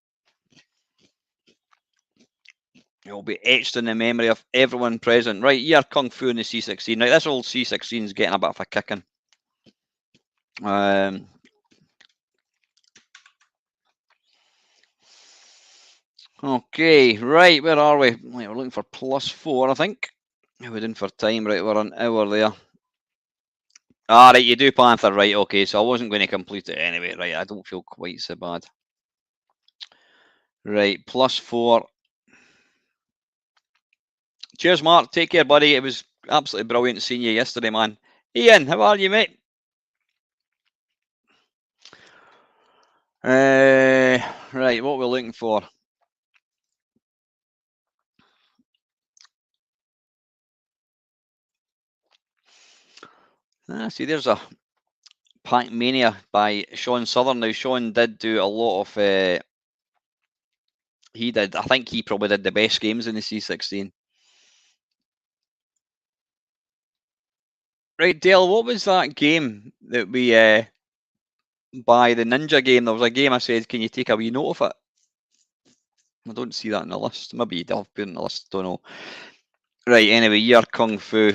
It will be etched in the memory of everyone present. Right, you're Kung Fu in the C16. Right, this old C16 is getting a bit of a kicking. Okay, right, where are we? Right, we're looking for +4, I think. We're in for time, right, we're an hour there. Ah, right, you do Panther, right, okay, so I wasn't going to complete it anyway, right, I don't feel quite so bad. Right, +4. Cheers, Mark, take care, buddy, it was absolutely brilliant seeing you yesterday, man. Ian, how are you, mate? Right, what we're looking for. See, there's a Pac Mania by Sean Southern. Now, Sean did do a lot of. He did. I think he probably did the best games in the C16. Right, Dale. What was that game that we by the Ninja game? There was a game I said, can you take a wee note of it? I don't see that in the list. Maybe you have put it in the list. Don't know. Right. Anyway, you're Kung Fu.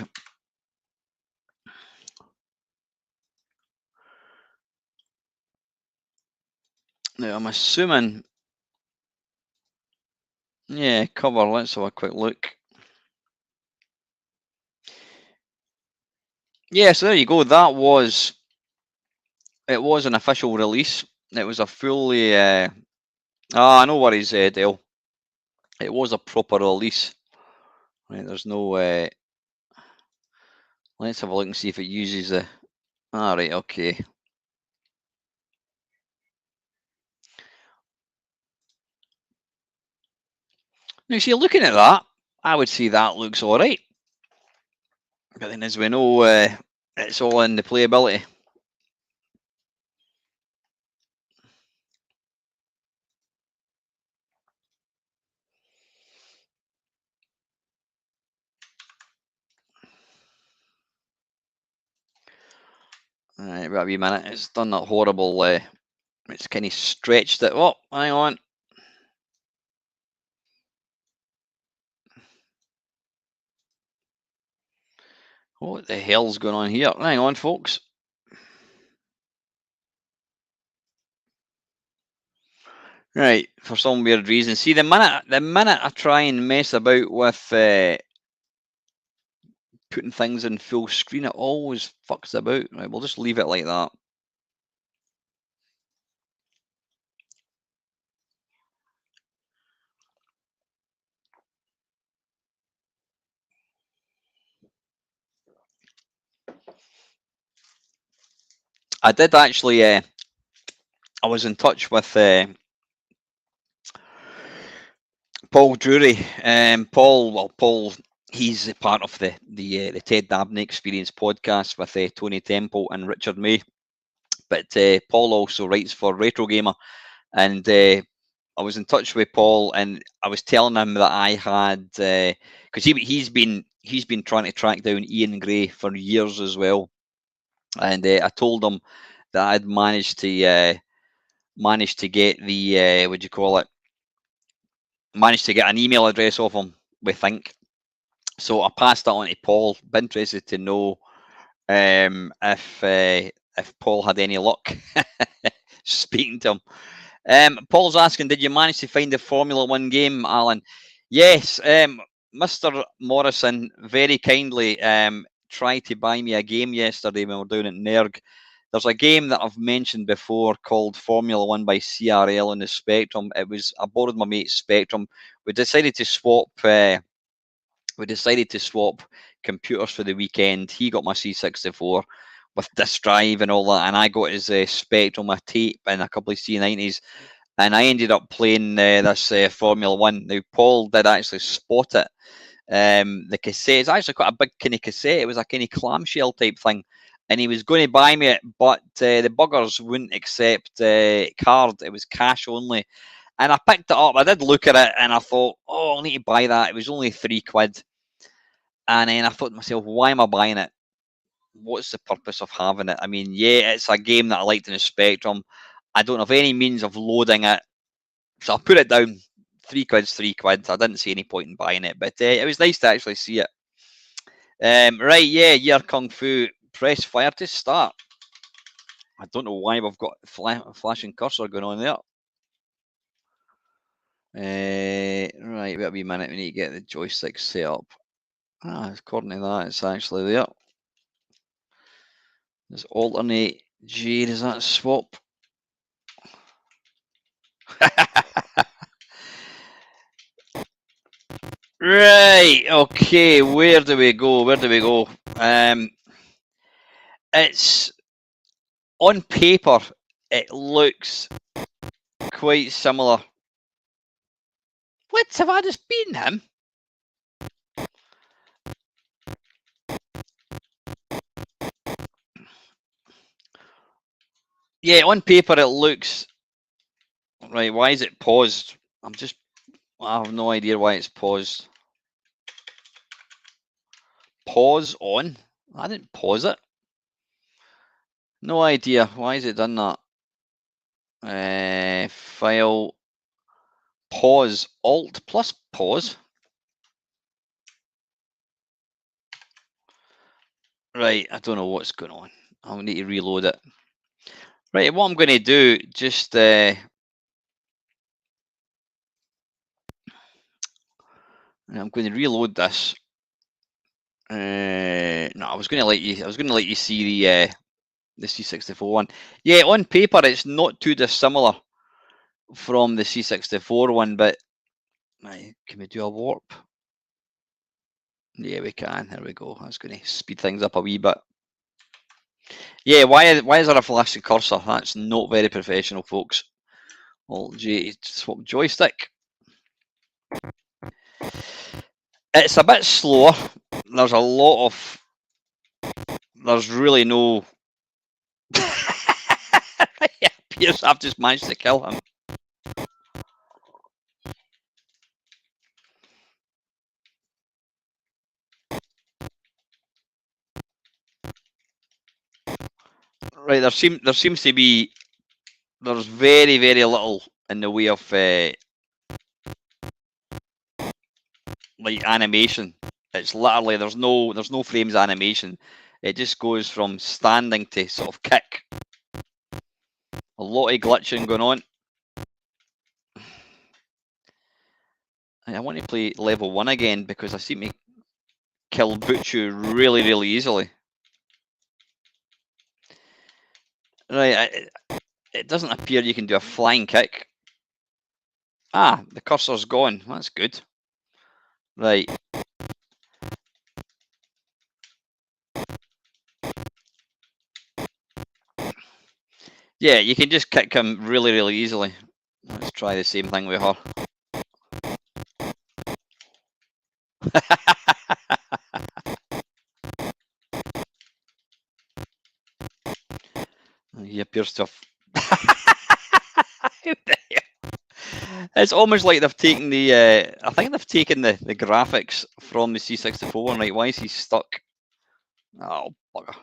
Now, I'm assuming. Yeah, cover. Let's have a quick look. Yeah, so there you go. That was. It was an official release. It was a fully. No worries, Dale. It was a proper release. Right, there's no. Let's have a look and see if it uses the. All right, okay. Now, see, looking at that, I would say that looks all right. But then, as we know, it's all in the playability. All right, wait a wee minute. It's done that horrible. It's kind of stretched it. Oh, hang on. What the hell's going on here? Hang on, folks. Right, for some weird reason. See, the minute I try and mess about with putting things in full screen, it always fucks about. Right, we'll just leave it like that. I did actually. I was in touch with Paul Drury. Paul, he's a part of the Ted Dabney Experience podcast with Tony Temple and Richard May. But Paul also writes for Retro Gamer, and I was in touch with Paul, and I was telling him that I had because he's been trying to track down Ian Gray for years as well, and I told him that I'd managed to get the what do you call it? Managed to get an email address off him, we think. So I passed that on to Paul. Be interested to know if Paul had any luck speaking to him. Paul's asking, did you manage to find the Formula One game, Alan? Yes, Mr. Morrison very kindly tried to buy me a game yesterday when we were down at Nerg There's a game that I've mentioned before called Formula 1 by CRL on the Spectrum. I borrowed my mate's Spectrum. We decided to swap computers for the weekend. He got my C64 with disk drive and all that, and I got his Spectrum, a tape, and a couple of C90s. And I ended up playing this Formula 1. Now, Paul did actually spot it. The cassette is actually quite a big kind of cassette. It was a kind of clamshell type thing. And he was going to buy me it, but the buggers wouldn't accept card. It was cash only. And I picked it up. I did look at it, and I thought, oh, I need to buy that. It was only £3. And then I thought to myself, why am I buying it? What's the purpose of having it? I mean, yeah, it's a game that I liked in the Spectrum. I don't have any means of loading it. So I put it down. £3's £3. I didn't see any point in buying it, but it was nice to actually see it. Right, yeah, Year Kung Fu. Press fire to start. I don't know why we've got a flashing cursor going on there. Right, wait a wee minute. We need to get the joystick set up. According to that, it's actually there. There's alternate G. Does that swap? Right, okay, where do we go? It's on paper, it looks quite similar. What, have I just beaten him? Yeah, on paper it looks... Right, why is it paused? I have no idea why it's paused. Pause on? I didn't pause it. No idea. Why has it done that? File. Pause. Alt plus pause. Right, I don't know what's going on. I'll need to reload it. Right, what I'm going to do, just... I'm going to reload this. No, I was going to let you see the C64 one. Yeah, on paper it's not too dissimilar from the C64 one, but can we do a warp? Yeah, we can. There we go. That's going to speed things up a wee bit. Yeah, why is there a flashing cursor? That's not very professional, folks. Alt J, swap joystick. It's a bit slower. There's really no... It appears I've just managed to kill him. Right, there seems to be... There's very, very little in the way of like animation. It's literally there's no frames animation. It just goes from standing to sort of kick. A lot of glitching going on. I want to play level 1 again because I seem to kill Butchu really, really easily. Right, it doesn't appear you can do a flying kick. The cursor's gone. That's good. Right. Yeah, you can just kick him really, really easily. Let's try the same thing with her. He appears to have... It's almost like they've taken the... I think they've taken the graphics from the C64. Right, why is he stuck? Oh, bugger.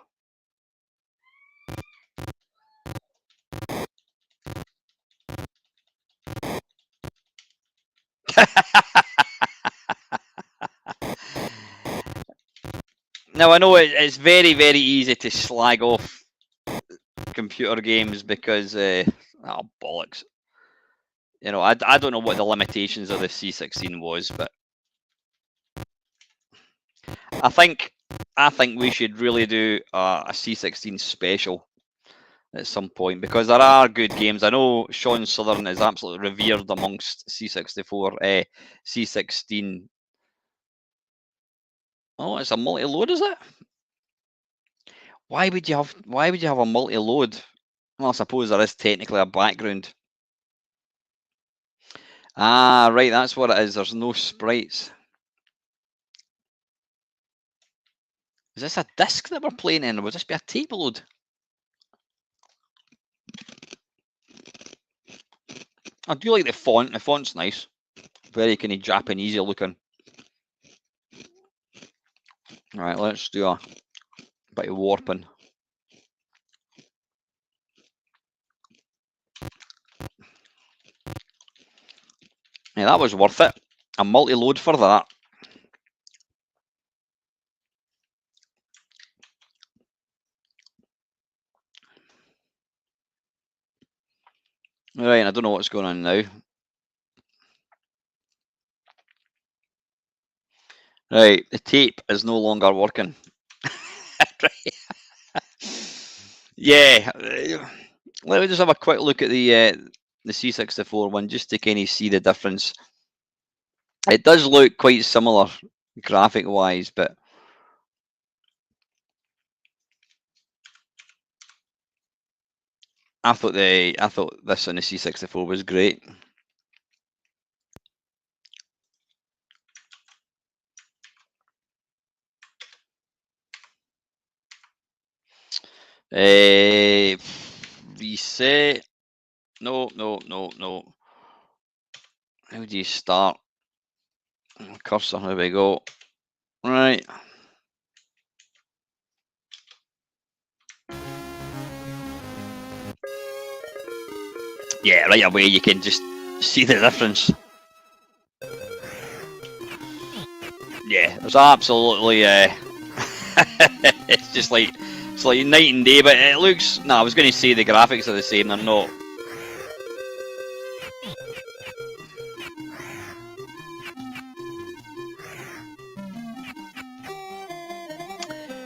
Now, I know it's very, very easy to slag off computer games because... oh, bollocks. You know, I don't know what the limitations of the C16 was, but... I think we should really do a C16 special at some point, because there are good games. I know Sean Southern is absolutely revered amongst C64, C16. Oh, it's a multi-load, is it? Why would you have a multi-load? Well, I suppose there is technically a background. Ah, right, that's what it is. There's no sprites. Is this a disc that we're playing in, or would this be a tape load? I do like the font. The font's nice. Very kind of Japanesey looking. Right, let's do a bit of warping. Yeah, that was worth it. A multi-load for that. Right, I don't know what's going on now. Right, the tape is no longer working. Yeah, let me just have a quick look at the C64 one just to kind of see the difference. It does look quite similar graphic-wise, but I thought this on the C64 was great. Reset. No. How do you start? Cursor, there we go. Right. Yeah, right away you can just see the difference. Yeah, there's absolutely it's just like night and day, but it looks. No, I was going to say the graphics are the same. They're not.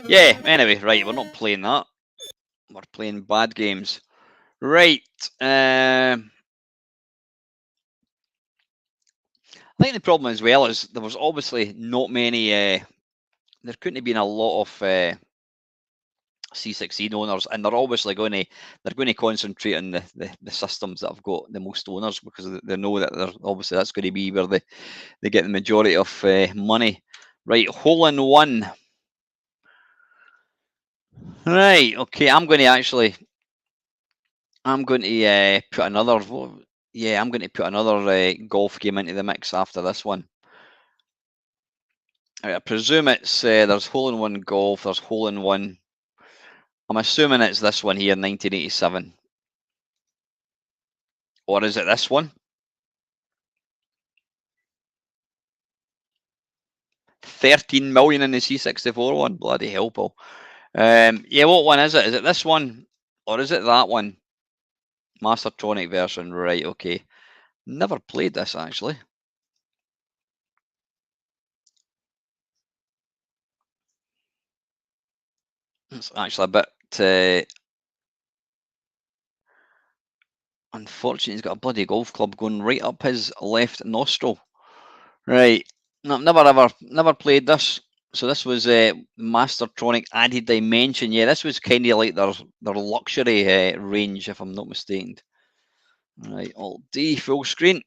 Yeah. Anyway, right. We're not playing that. We're playing bad games. Right. I think the problem as well is there was obviously not many. There couldn't have been a lot of C16 owners, and they're obviously going to concentrate on the systems that have got the most owners, because they know that they're obviously that's going to be where they get the majority of money. Right, hole in one. Right, okay. I'm going to put another. Yeah, I'm going to put another golf game into the mix after this one. I presume it's there's hole in one golf. There's hole in one. I'm assuming it's this one here, 1987. Or is it this one? 13 million in the C64 one. Bloody hell, Paul. Yeah, what one is it? Is it this one? Or is it that one? Mastertronic version. Right, okay. Never played this, actually. It's actually a bit... unfortunate, he's got a bloody golf club going right up his left nostril. Right. No, never played this. So this was Mastertronic Added Dimension. Yeah, this was kind of like their luxury range, if I'm not mistaken. Right, Alt D, full screen.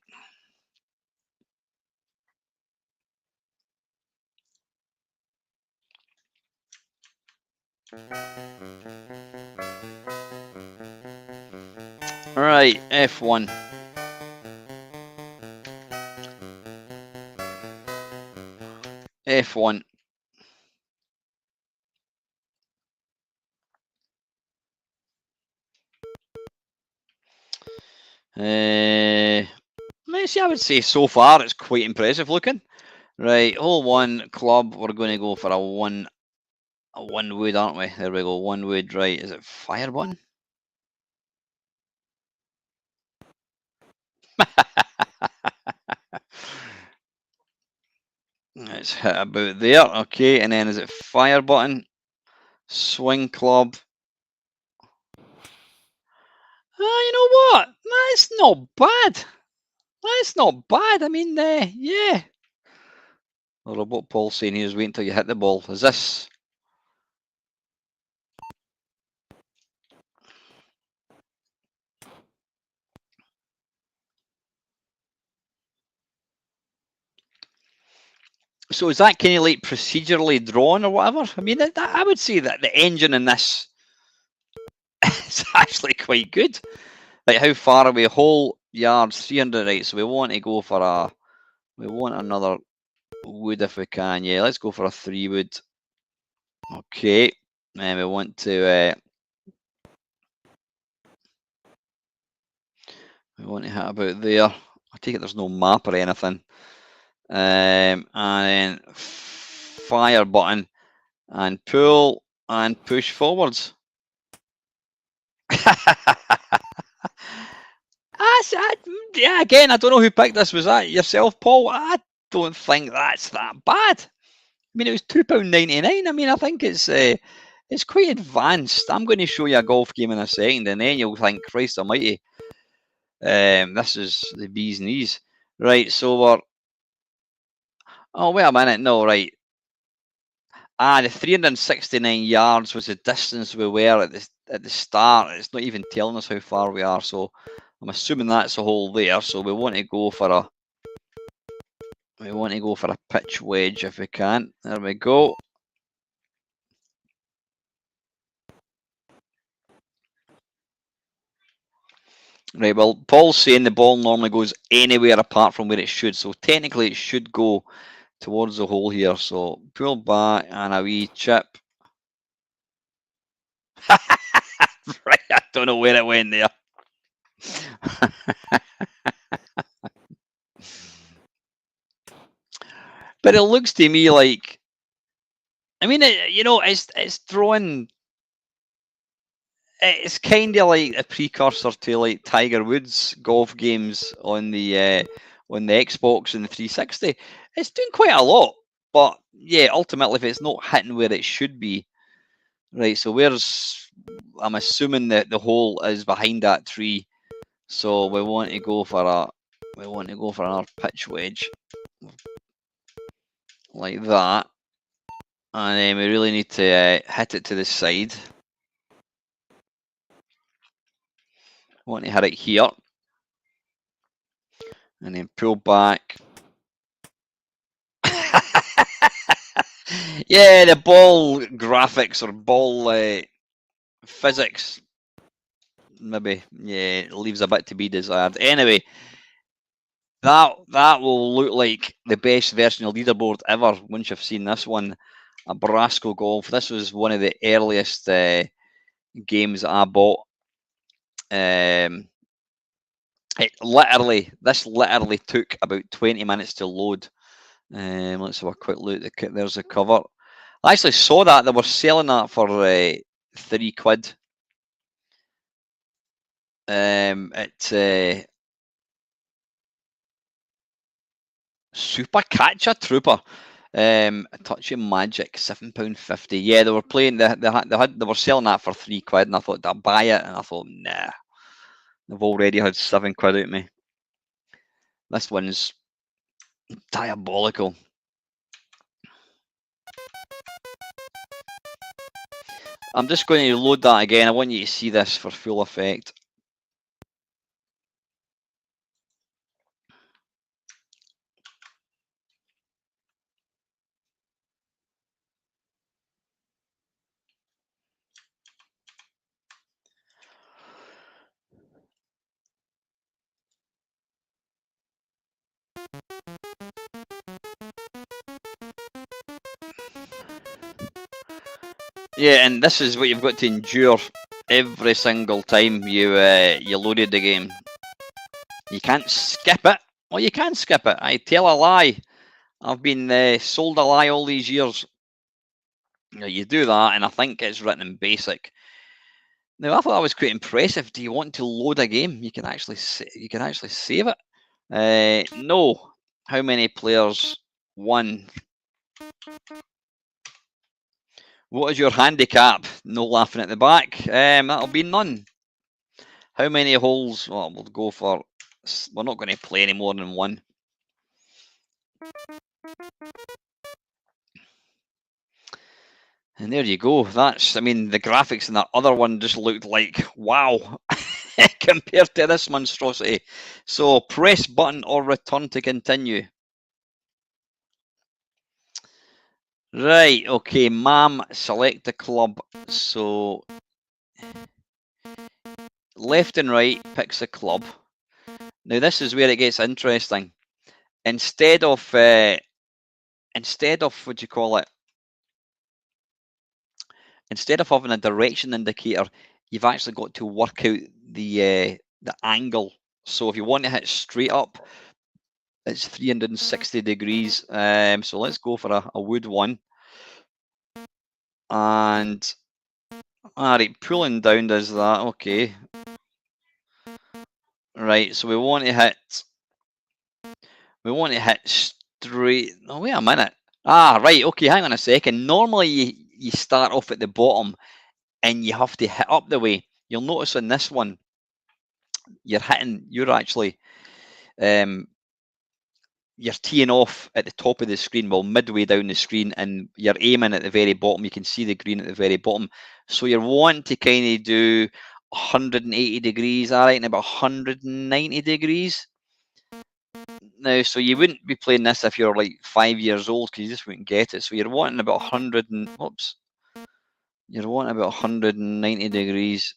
Right, F1. F1. See, I would say so far it's quite impressive looking. Right, hole one club. We're going to go for a one wood, aren't we? There we go, one wood. Right, is it fire button? Let's hit about there. Okay, and then is it fire button? Swing club. You know what? That's not bad. That's not bad. I mean, yeah. Or what Paul's saying here is wait until you hit the ball. Is this? So is that kind of like procedurally drawn or whatever? I mean, I would say that the engine in this is actually quite good. Like how far away? Whole yards, 300, right? So we want to go for a. We want another wood if we can. Yeah, let's go for a 3 wood. Okay, and we want to. We want to hit about there. I take it there's no map or anything. And then fire button and pull and push forwards. Yeah, again, I don't know who picked this. Was that yourself, Paul? I don't think that's that bad. I mean, it was £2.99. I mean, I think it's quite advanced. I'm going to show you a golf game in a second, and then you'll think, Christ almighty, this is the bee's knees. Right, so we're... Oh, wait a minute. No, right. The 369 yards was the distance we were at the start. It's not even telling us how far we are, so I'm assuming that's a hole there. So we want to go for a pitch wedge if we can. There we go. Right, well, Paul's saying the ball normally goes anywhere apart from where it should, so technically it should go towards the hole here. So pull back and a wee chip. Right, I don't know where it went there. But it looks to me like, I mean, it's drawn. It's kind of like a precursor to like Tiger Woods golf games on the Xbox and the 360. It's doing quite a lot, but yeah, ultimately, if it's not hitting where it should be, right? So I'm assuming that the hole is behind that tree, so we want to go for another pitch wedge like that, and then we really need to hit it to the side. Want to hit it here, and then pull back. Yeah, the ball graphics or ball physics maybe leaves a bit to be desired. Anyway, that will look like the best version of leaderboard ever once you've seen this one. A Brasco Golf. This was one of the earliest games that I bought. This literally took about 20 minutes to load. Let's have a quick look. There's the cover. I actually saw that they were selling that for £3. It's Super Catcher Trooper. Touching Magic, £7.50. Yeah, they were playing. They were selling that for £3, and I thought, I'd buy it, and I thought, nah, they've already had £7 out of me. This one's diabolical. I'm just going to load that again. I want you to see this for full effect. Yeah, and this is what you've got to endure every single time you loaded the game. You can't skip it. Well, you can skip it. I tell a lie. I've been sold a lie all these years. You do that, and I think it's written in BASIC. Now, I thought that was quite impressive. Do you want to load a game? You can actually save it. No. How many players? 1. What is your handicap? No laughing at the back. That'll be none. How many holes? Well, we'll go for... We're not going to play any more than one. And there you go. That's, I mean, the graphics in that other one just looked like, wow, compared to this monstrosity. So press button or return to continue. Right, okay, Mam, select the club. So left and right picks a club. Now this is where it gets interesting. Instead of what do you call it? Instead of having a direction indicator, you've actually got to work out the angle. So if you want to hit straight up, it's 360 degrees. So let's go for a wood one. And alright, pulling down does that. Okay. Right, so we want to hit straight. Oh, wait a minute. Ah, right, okay, hang on a second. Normally you start off at the bottom and you have to hit up the way. You'll notice in this one, you're actually you're teeing off at the top of the screen, well, midway down the screen, and you're aiming at the very bottom. You can see the green at the very bottom. So you're wanting to kind of do 180 degrees, all right, and about 190 degrees. Now, so you wouldn't be playing this if you're like 5 years old, because you just wouldn't get it. So you're wanting about 100 and, oops, you're wanting about 190 degrees.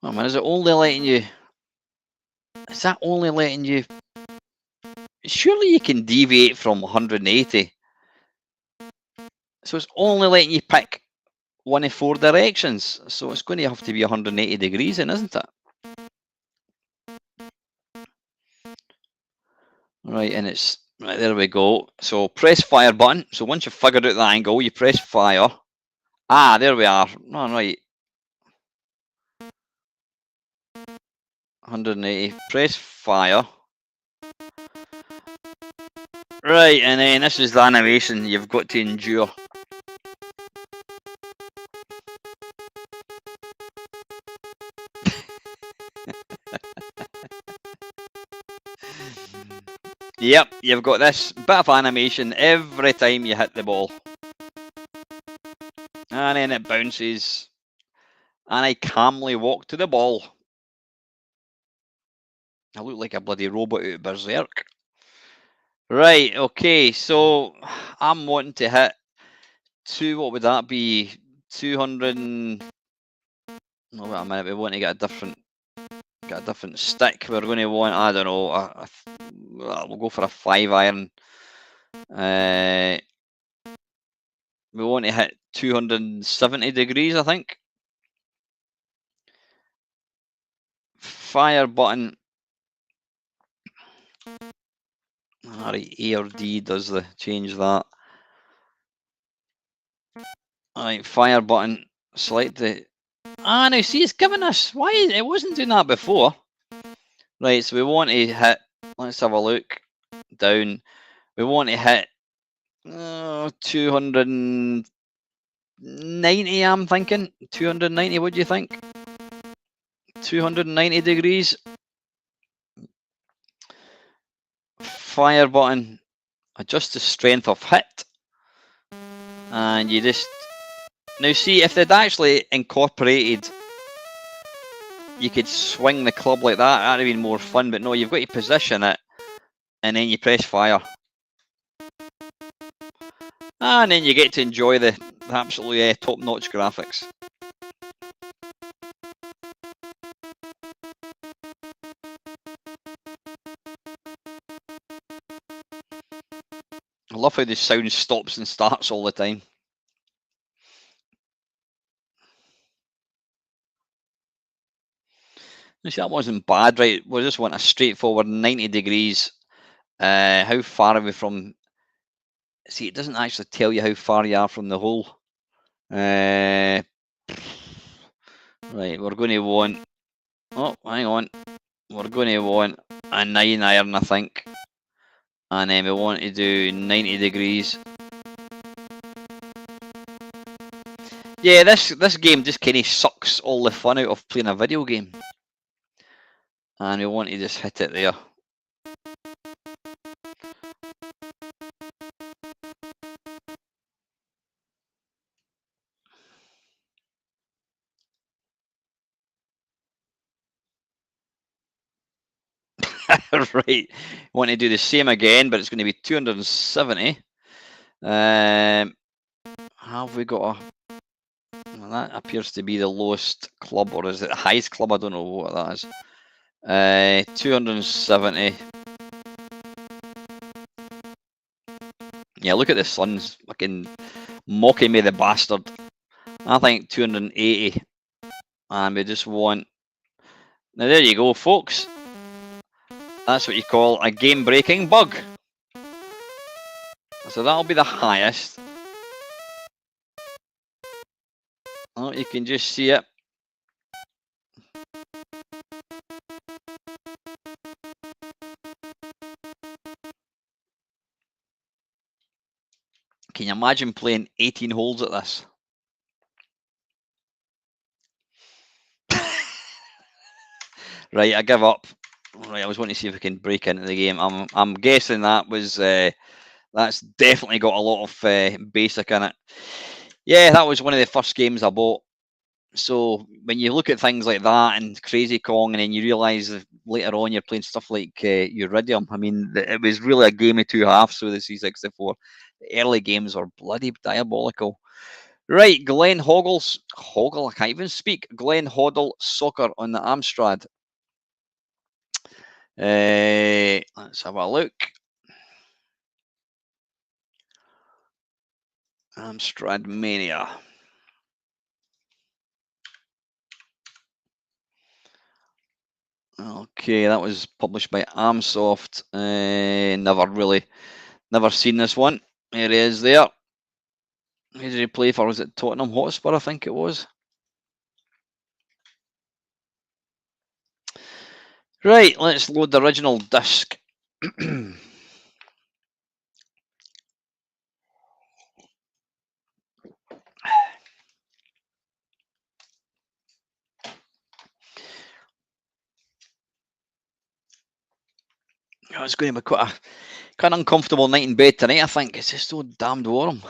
Oh man, is it only letting you? Is that only letting you? Surely you can deviate from 180. So it's only letting you pick one of 4 directions. So it's going to have to be 180 degrees in, isn't it? Right, and it's right there we go. So press fire button. So once you've figured out the angle, you press fire. Ah, there we are. All right. 180. Press fire. Right, and then this is the animation you've got to endure. Yep, you've got this bit of animation every time you hit the ball. And then it bounces. And I calmly walk to the ball. I look like a bloody robot out of Berserk. Right, okay, so I'm wanting to hit what would that be? 200 and... Oh, wait a minute, we want to get a different stick. We're going to want, I don't know, we'll go for a 5 iron. We want to hit 270 degrees, I think. Fire button. Alright, A or D does the change that. Alright, fire button. Select the... Ah, now see, it's giving us... Why? It wasn't doing that before. Right, so we want to hit... Let's have a look. Down. We want to hit 290, I'm thinking. 290, what do you think? 290 degrees. Fire button. Adjust the strength of hit. And you just... Now see, if they'd actually incorporated... You could swing the club like that, that'd have been more fun, but no, you've got to position it, and then you press fire. And then you get to enjoy the absolutely top-notch graphics. I love how the sound stops and starts all the time. You see, that wasn't bad, right? We just want a straightforward 90 degrees. How far are we from... See, it doesn't actually tell you how far you are from the hole. Right, we're going to want... Oh, hang on. We're going to want a 9 iron, I think. And then we want to do 90 degrees. Yeah, this game just kind of sucks all the fun out of playing a video game. And we want to just hit it there. Right, want to do the same again, but it's going to be 270. Have we got a... Well, that appears to be the lowest club, or is it the highest club? I don't know what that is. 270. Yeah, look at the sun's fucking mocking me, the bastard. I think 280. And we just want... Now there you go, folks. That's what you call a game-breaking bug. So that'll be the highest. Oh, you can just see it. Can you imagine playing 18 holes at this? Right, I give up. Right, I was wanting to see if we can break into the game. I'm guessing that was that's definitely got a lot of basic in it. Yeah, that was one of the first games I bought. So when you look at things like that and Crazy Kong, and then you realise that later on you're playing stuff like Uridium. I mean, it was really a game of two halves with the C64. The early games were bloody diabolical. Right, Glenn Hoggle's Hoggle, I can't even speak. Glenn Hoddle Soccer on the Amstrad. Let's have a look. Amstrad Mania. Okay, that was published by Amsoft. Never seen this one. Here it is there. Who did he play for? Was it Tottenham Hotspur? I think it was. Right, let's load the original disc. Oh, it's going to be quite an uncomfortable night in bed tonight, I think. It's just so damned warm.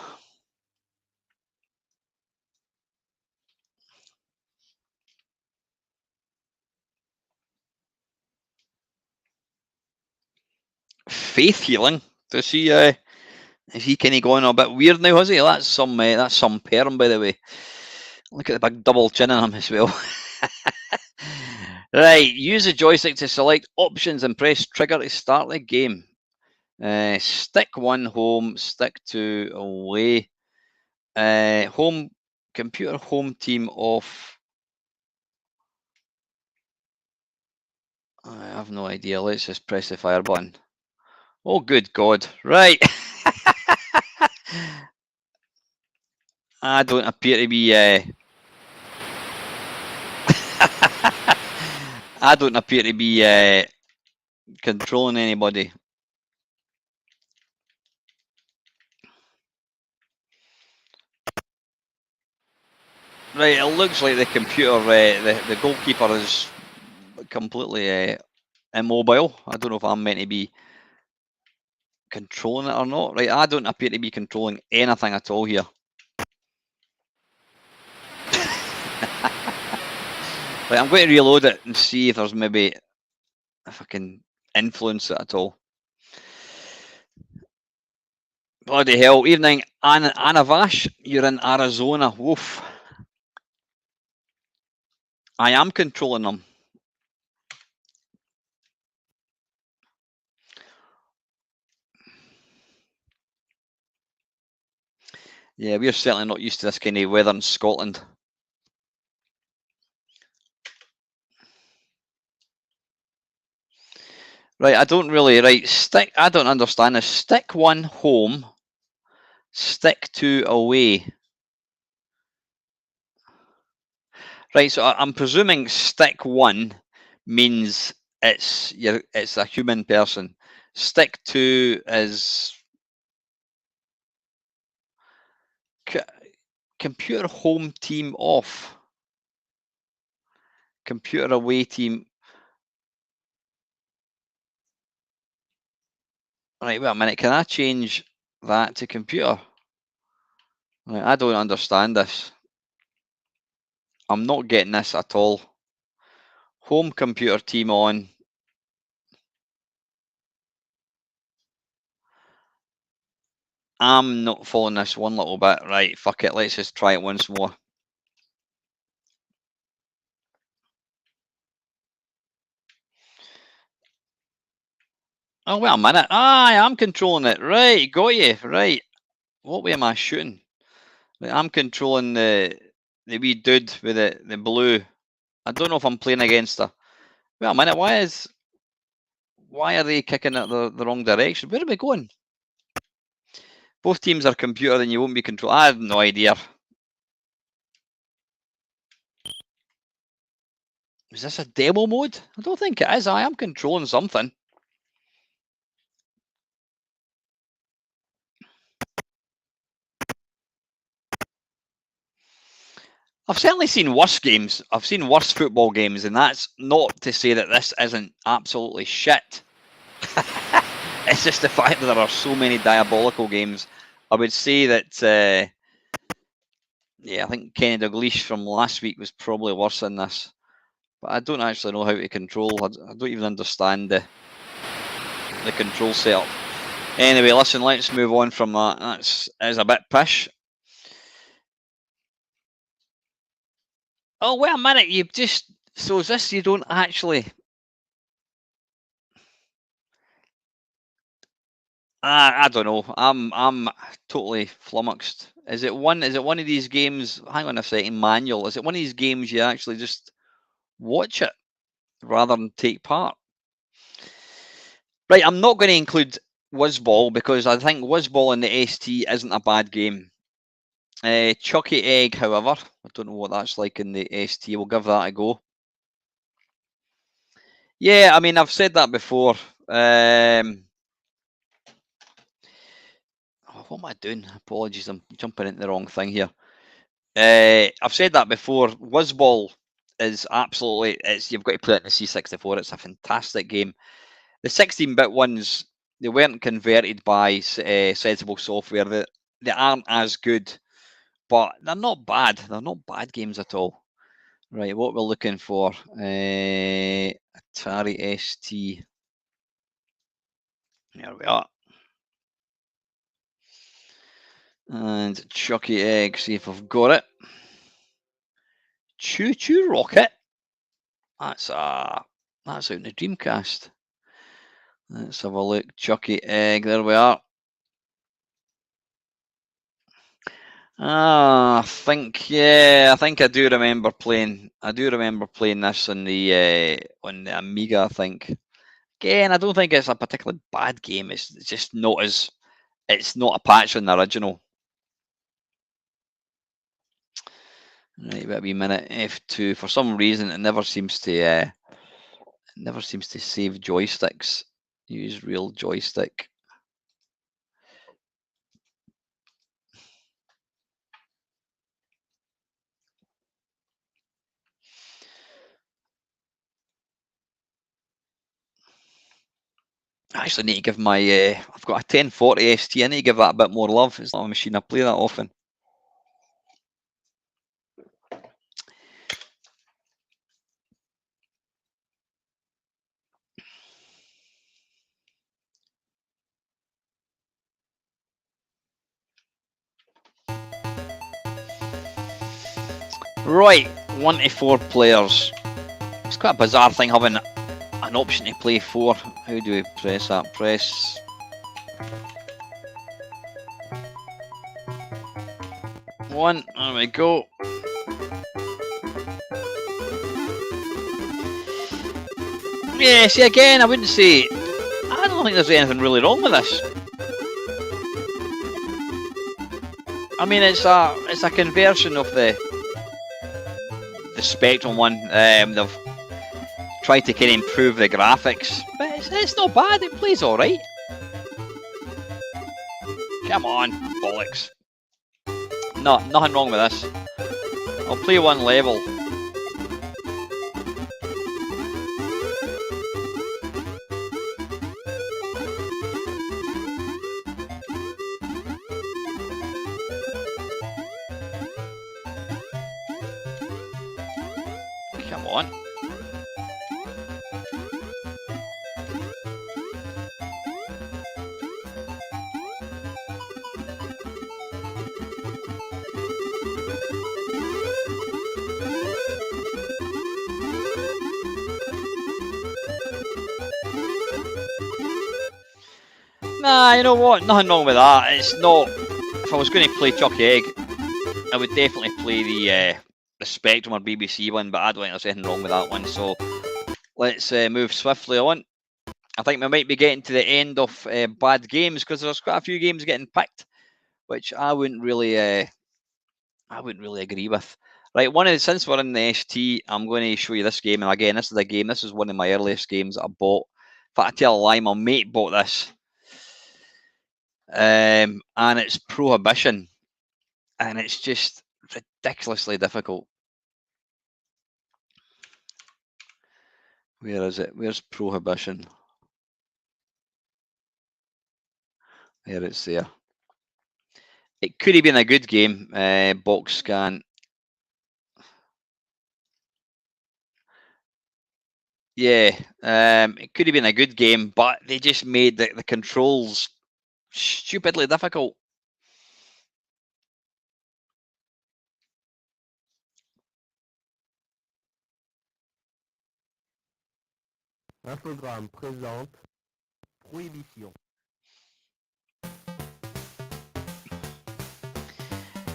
Faith healing? Does he, is he kind of going a bit weird now, has he? That's some perm, by the way. Look at the big double chin on him as well. Right, use the joystick to select options and press trigger to start the game. Stick 1 home, stick 2 away. Home computer home team off. I have no idea. Let's just press the fire button. Oh, good God. Right. I don't appear to be... I don't appear to be controlling anybody. Right, it looks like the computer, the goalkeeper is completely immobile. I don't know if I'm meant to be controlling it or not. Right, I don't appear to be controlling anything at all here. Right, I'm going to reload it and see if there's maybe, if I can influence it at all. Bloody hell. Evening, Anavash. You're in Arizona. Woof. I am controlling them. Yeah, we're certainly not used to this kind of weather in Scotland. Right, I don't really, right, stick, I don't understand this. Stick 1 home, stick 2 away. Right, so I'm presuming stick 1 means it's a human person. Stick 2 is computer home team off. Computer away team. Right, wait a minute. Can I change that to computer? Right, I don't understand this. I'm not getting this at all. Home computer team on. I'm not following this one little bit. Right, fuck it. Let's just try it once more. Oh, wait a minute. I am controlling it. Right, got you. Right. What way am I shooting? Right, I'm controlling the wee dude with the blue. I don't know if I'm playing against her. Wait a minute. Why are they kicking it the wrong direction? Where are we going? Both teams are computer and you won't be controlling. I have no idea. Is this a demo mode? I don't think it is. I am controlling something. I've certainly seen worse games. I've seen worse football games, and that's not to say that this isn't absolutely shit. It's just the fact that there are so many diabolical games. I would say that, yeah, I think Kenny Dalglish from last week was probably worse than this. But I don't actually know how to control. I don't even understand the control setup. Anyway, listen, let's move on from that. That's a bit pish. Oh, wait a minute. You just... So is this you don't actually... I don't know. I'm totally flummoxed. Is it one of these games? Hang on a second, manual. Is it one of these games you actually just watch it rather than take part? Right, I'm not going to include Wizzball because I think Wizzball in the ST isn't a bad game. Chucky Egg, however, I don't know what that's like in the ST. We'll give that a go. Yeah, I mean, I've said that before. What am I doing? Apologies, I'm jumping into the wrong thing here. I've said that before. Wizzball is absolutely... You've got to play it in the C64. It's a fantastic game. The 16-bit ones, they weren't converted by Sensible Software. They aren't as good, but they're not bad. They're not bad games at all. Right, what we're looking for. Atari ST. There we are. And Chucky Egg, see if I've got it. Choo Choo Rocket. That's out in the Dreamcast. Let's have a look. Chucky Egg, there we are. I think I do remember playing. I do remember playing this on the Amiga. I think. Again, I don't think it's a particularly bad game. It's just not as. It's not a patch on the original. Right, wait a wee minute. F2. For some reason, it never seems to. Save joysticks. Use real joystick. I actually need to give my. I've got a 1040 ST. I need to give that a bit more love. It's not a machine I play that often. Right, 1 to 4 players. It's quite a bizarre thing having an option to play 4. How do we press that? Press. One, there we go. Yeah, see again, I wouldn't say. I don't think there's anything really wrong with this. I mean, it's a conversion of the Spectrum one. They've try to kind of improve the graphics, but it's not bad. It plays all right. Come on, bollocks. No, nothing wrong with this. I'll play one level. Come on. Nah, you know what? Nothing wrong with that. It's not. If I was going to play Chucky Egg, I would definitely play the Spectrum or BBC one, but I don't think there's anything wrong with that one. So let's move swiftly on. I think we might be getting to the end of bad games because there's quite a few games getting picked, which I wouldn't really agree with. Right, since we're in the ST, I'm going to show you this game, and again, this is a game. This is one of my earliest games that I bought. In fact, I tell a lie, my mate bought this. And it's Prohibition, and it's just ridiculously difficult. Where is it? Where's Prohibition? There, it's there. It could have been a good game. Box scan. Yeah, it could have been a good game, but they just made the controls stupidly difficult. Infogramme présente Prohibition.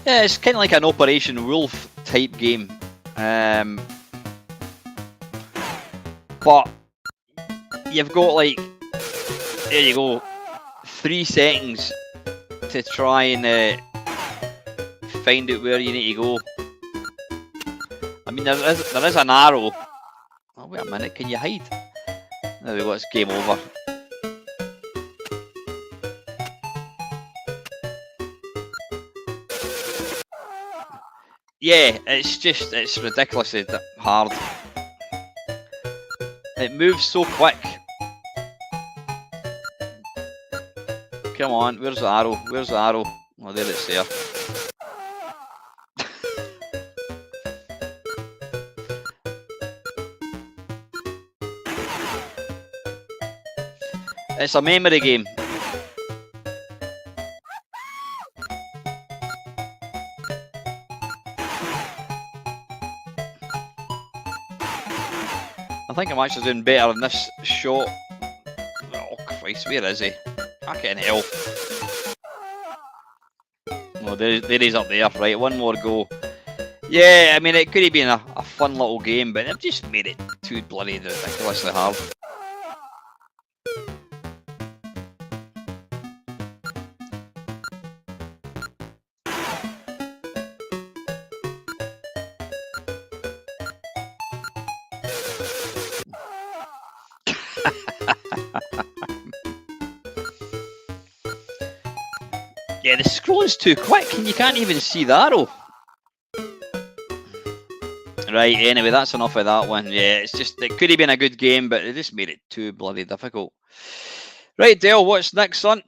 Yeah, it's kind of like an Operation Wolf type game. But you've got, like, there you go, 3 seconds to try and find out where you need to go. I mean, there is an arrow. Oh, wait a minute, can you hide? There we go, it's game over. Yeah, it's ridiculously hard. It moves so quick. Come on, where's the arrow? Where's the arrow? Oh, there it's there. It's a memory game. I think I'm actually doing better in this shot. Oh Christ, where is he? Fucking hell. Oh, there he's up there. Right, one more go. Yeah, I mean, it could have been a fun little game, but they've just made it too bloody ridiculously hard. Yeah, the scrolling's too quick and you can't even see the arrow. Right, anyway, that's enough of that one. Yeah, it's just, it could have been a good game, but they just made it too bloody difficult. Right, Dale, what's next, son?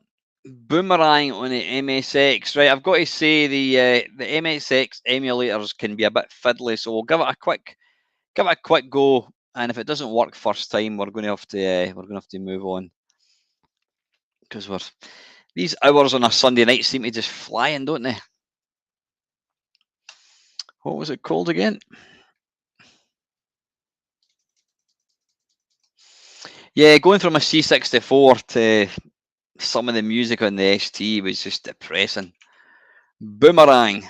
Boomerang on the MSX. Right, I've got to say the MSX emulators can be a bit fiddly, so we'll give it a quick go. And if it doesn't work first time, we're going to have to move on, because these hours on a Sunday night seem to just fly in, don't they? What was it called again? Yeah, going from a C64 to some of the music on the ST was just depressing. Boomerang.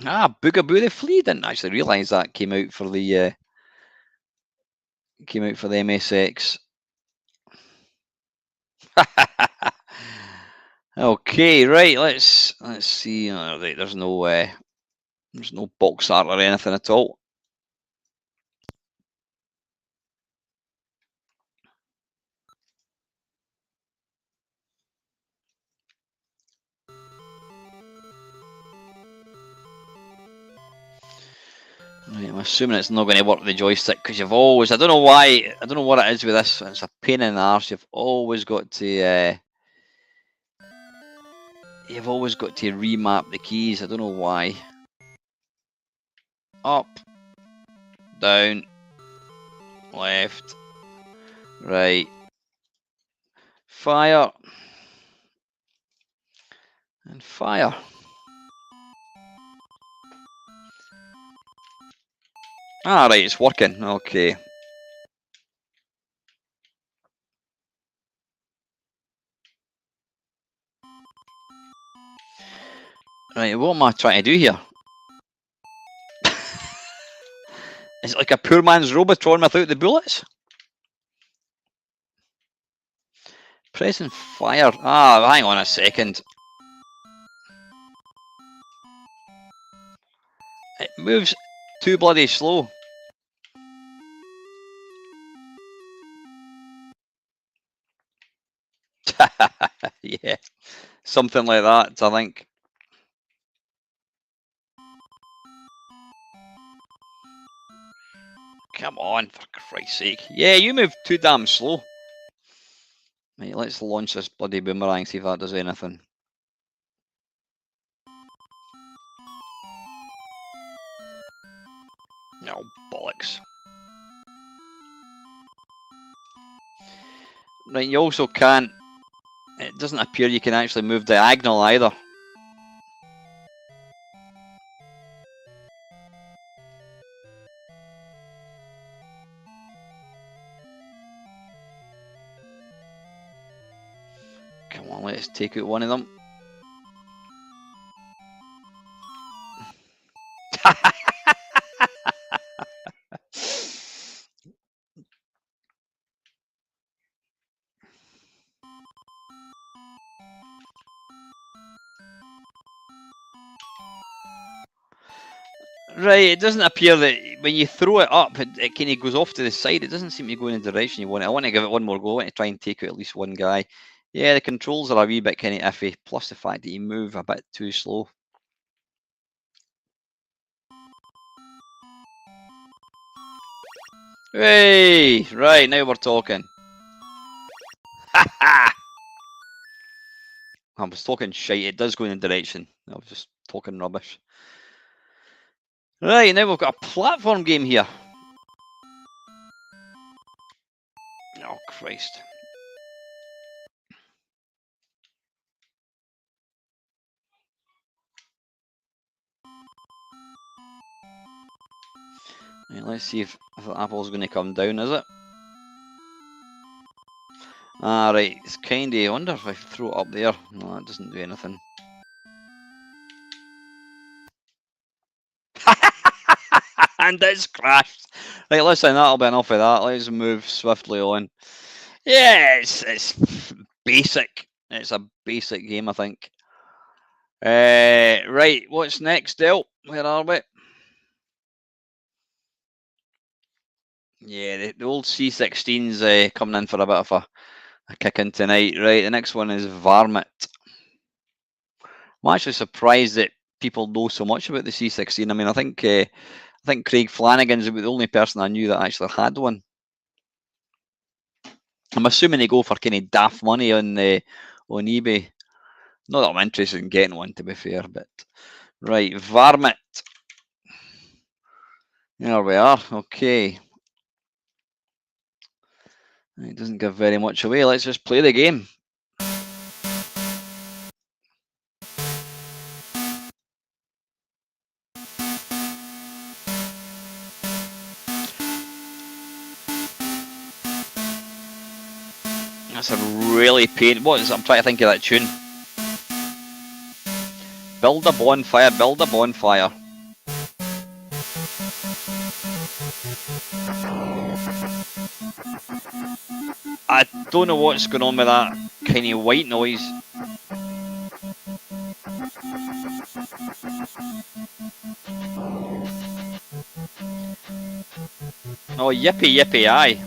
Boogaboo the Flea. Didn't actually realise that came out for the MSX. Okay, right. Let's see. Oh, right, there's no box art or anything at all. Right, I'm assuming it's not going to work with the joystick because you've always, I don't know why, I don't know what it is with this, it's a pain in the arse. You've always got to remap the keys. I don't know why. Up, down, left, right, fire, and fire. Ah, right, it's working. Okay. Right, what am I trying to do here? Is it like a poor man's Robotron without the bullets? Pressing fire. Ah, hang on a second. It moves too bloody slow. Yeah, something like that, I think. Come on, for Christ's sake. Yeah, you move too damn slow. Right, let's launch this bloody boomerang, see if that does anything. No, bollocks. Right, you also can't, it doesn't appear you can actually move diagonal either. Come on, let's take out one of them. Right, it doesn't appear that when you throw it up, it kind of goes off to the side. It doesn't seem to go in the direction you want it. I want to give it one more go. I want to try and take out at least one guy. Yeah, the controls are a wee bit kind of iffy, plus the fact that you move a bit too slow. Hey, right, now we're talking. I was talking shite. It does go in the direction. I was just talking rubbish. Right, now we've got a platform game here. Oh, Christ. Right, let's see if the apple's going to come down, is it? Ah, right, it's kinda, I wonder if I throw it up there. No, that doesn't do anything. And it's crashed. Right, listen, that'll be enough of that. Let's move swiftly on. Yeah, it's basic. It's a basic game, I think. Right, what's next, Del? Where are we? Yeah, the old C16's coming in for a bit of a kick in tonight. Right, the next one is Varmint. I'm actually surprised that people know so much about the C16. I mean, I think Craig Flanagan's the only person I knew that actually had one. I'm assuming they go for kind of daft money on eBay. Not that I'm interested in getting one, to be fair, but right, Varmint. There we are. Okay. It doesn't give very much away. Let's just play the game. That's a really pain. What is it? I'm trying to think of that tune. Build a bonfire, build a bonfire. I don't know what's going on with that kind of white noise. Oh, yippee yippee aye.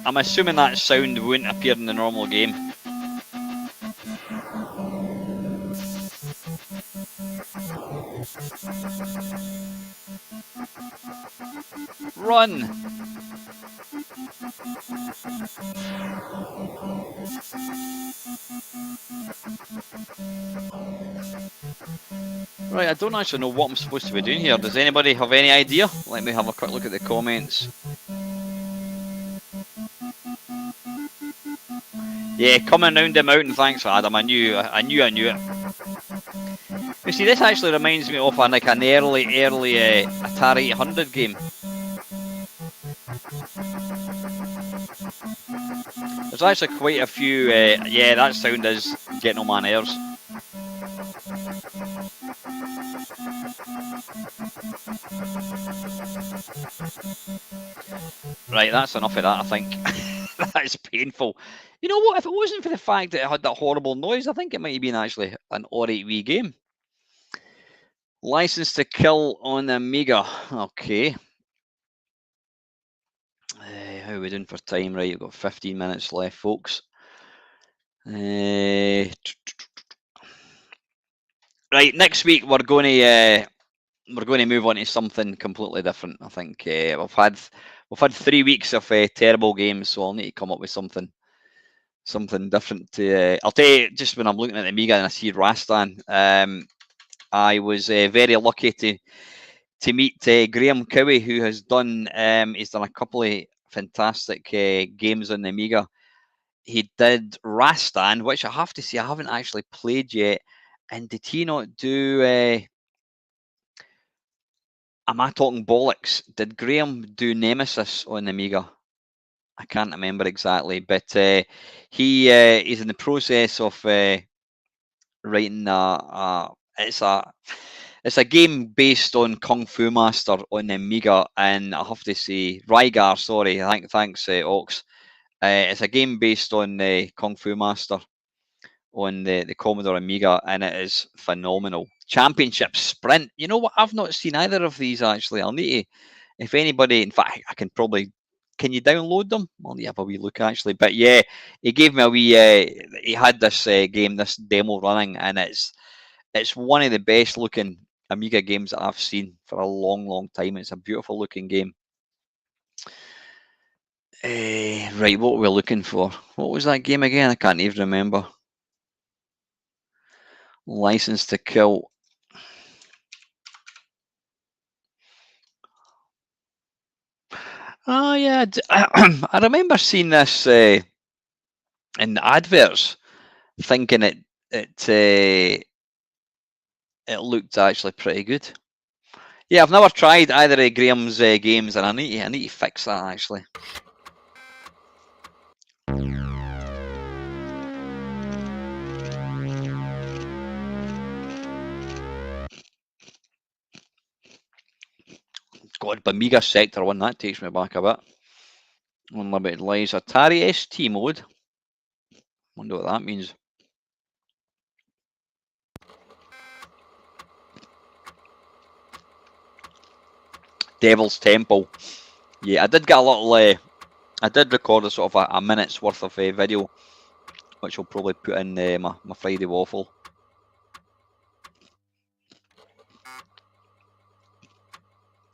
I'm assuming that sound wouldn't appear in the normal game. Run! Right, I don't actually know what I'm supposed to be doing here. Does anybody have any idea? Let me have a quick look at the comments. Yeah, coming round the mountain, thanks Adam. I knew it. You see, this actually reminds me of an early Atari 800 game. There's actually quite a few. Yeah, that sound is getting on my nerves. Right, that's enough of that, I think. That's painful. You know what? If it wasn't for the fact that it had that horrible noise, I think it might have been actually an alright wee game. License to Kill on the Amiga. Okay. How are we doing for time? Right, we've got 15 minutes left, folks. Right, next week we're going to move on to something completely different. I think we've had 3 weeks of terrible games, so I'll need to come up with something different. I'll tell you, just when I'm looking at the Amiga and I see Rastan, I was very lucky to meet Graham Cowie, who has done he's done a couple of fantastic games on the Amiga. He did Rastan, which I have to say I haven't actually played yet. And did he not do? Am I talking bollocks? Did Graham do Nemesis on the Amiga? I can't remember exactly, but he is in the process of writing it's a game based on Kung Fu Master on the Amiga, and I have to say, Rygar, sorry, thanks Ox. It's a game based on Kung Fu Master on the Commodore Amiga, and it is phenomenal. Championship Sprint. You know what? I've not seen either of these actually. I'll need to, if anybody, in fact, I can probably. Can you download them? I'll need to have a wee look actually. But yeah, he gave me a wee. He had this game, this demo running, and it's one of the best looking Amiga games that I've seen for a long, long time. It's a beautiful looking game. Right, what were we looking for? What was that game again? I can't even remember. License to Kill. Oh yeah, I remember seeing this in the adverts, thinking it looked actually pretty good. Yeah, I've never tried either of Graham's games, and I need to fix that actually. God, Amiga Sector 1, that takes me back a bit. Unlimited Lives, Atari ST mode. Wonder what that means. Devil's Temple. Yeah, I did get a little. I did record a sort of a minute's worth of video, which I'll probably put in my Friday waffle.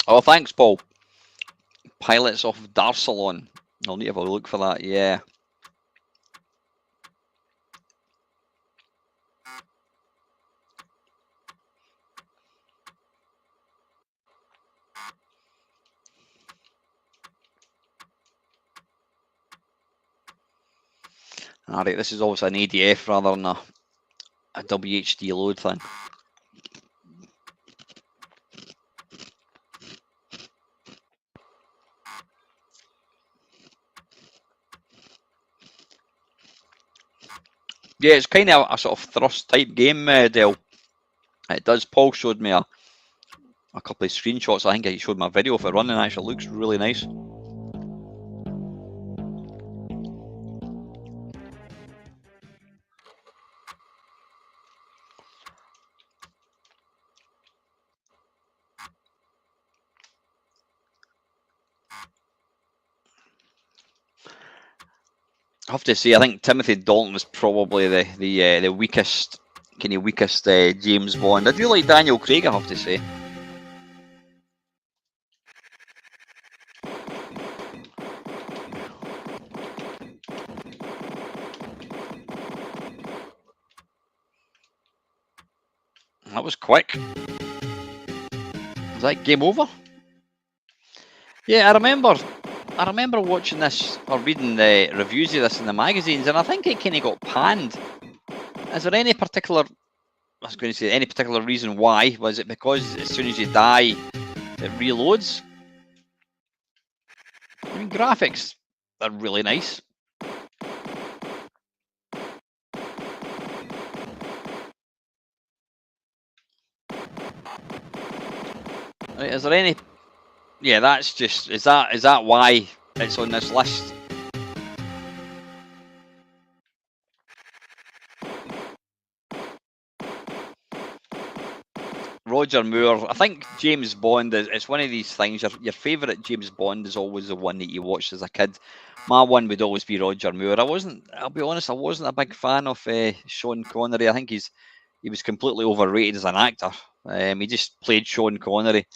Oh, thanks, Paul. Pilots of Darsalon. I'll need to have a look for that, yeah. Alright, this is obviously an ADF rather than a WHD load thing. Yeah, it's kind of a sort of thrust type game, Dale. It does. Paul showed me a couple of screenshots. I think he showed me a video of it running. Actually, it looks really nice. I have to say, I think Timothy Dalton was probably the weakest, kind of weakest James Bond. I do like Daniel Craig, I have to say. That was quick. Is that game over? Yeah, I remember watching this or reading the reviews of this in the magazines, and I think it kind of got panned. Is there any particular? I was going to say any particular reason why? Was it because as soon as you die, it reloads? I mean, graphics are really nice. Right, is there any? Yeah, that's just. Is that why it's on this list? Roger Moore. I think James Bond is. It's one of these things. Your favourite James Bond is always the one that you watched as a kid. My one would always be Roger Moore. I'll be honest. I wasn't a big fan of Sean Connery. I think he was completely overrated as an actor. He just played Sean Connery.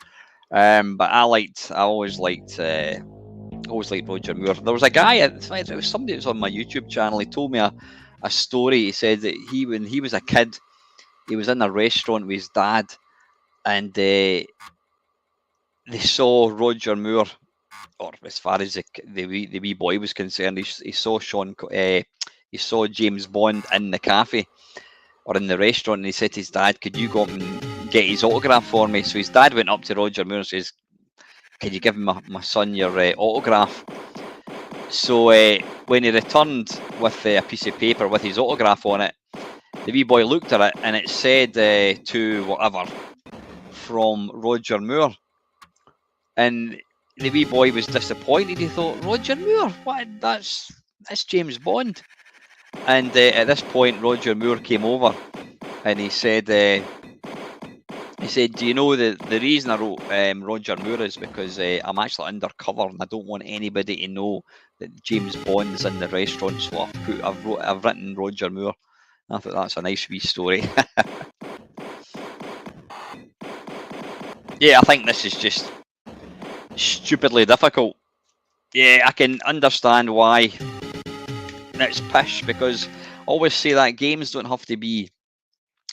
But I always liked Roger Moore. There was a guy. It was somebody that was on my YouTube channel. He told me a story. He said that when he was a kid, he was in a restaurant with his dad, and they saw Roger Moore, or as far as the wee boy was concerned, he saw he saw James Bond in the cafe or in the restaurant, and he said to his dad, "Could you go up and get his autograph for me?" So his dad went up to Roger Moore and says, "Can you give my son your autograph?" So when he returned with a piece of paper with his autograph on it, the wee boy looked at it, and it said to whatever from Roger Moore. And the wee boy was disappointed. He thought, Roger Moore, what? That's James Bond. And at this point, Roger Moore came over, and he said, "Do you know the reason I wrote Roger Moore is because I'm actually undercover, and I don't want anybody to know that James Bond is in the restaurant. So I've written Roger Moore." I thought that's a nice wee story. Yeah, I think this is just stupidly difficult. Yeah, I can understand why it's pish, because I always say that games don't have to be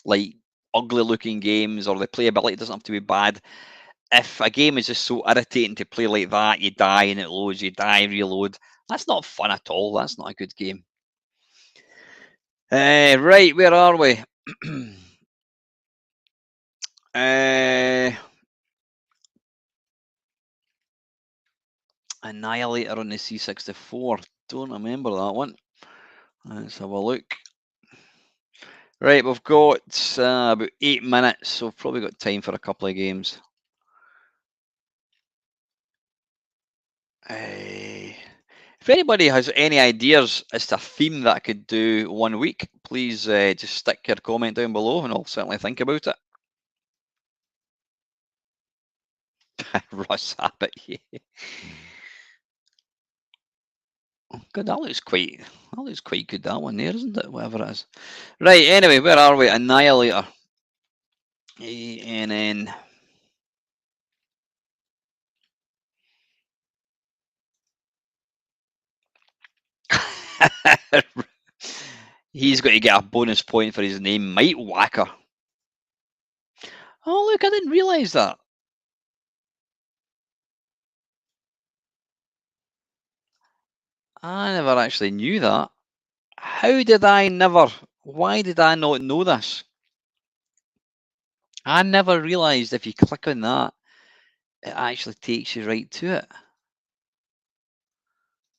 like ugly looking games, or the playability doesn't have to be bad. If a game is just so irritating to play like that, you die and it loads, you die, reload, that's not fun at all. That's not a good game. Right, where are we? Annihilator on the C64. Don't remember that one. Let's have a look. Right, we've got about 8 minutes, so we've probably got time for a couple of games. If anybody has any ideas as to a theme that I could do one week, please just stick your comment down below, and I'll certainly think about it. Russ Abbott, yeah. Oh, God, that looks quite good, that one there, isn't it? Whatever it is. Right, anyway, where are we? Annihilator. ANN. He's got to get a bonus point for his name, Might Whacker. Oh, look, I didn't realise that. I never actually knew that. How did I never? Why did I not know this? I never realised if you click on that, it actually takes you right to it.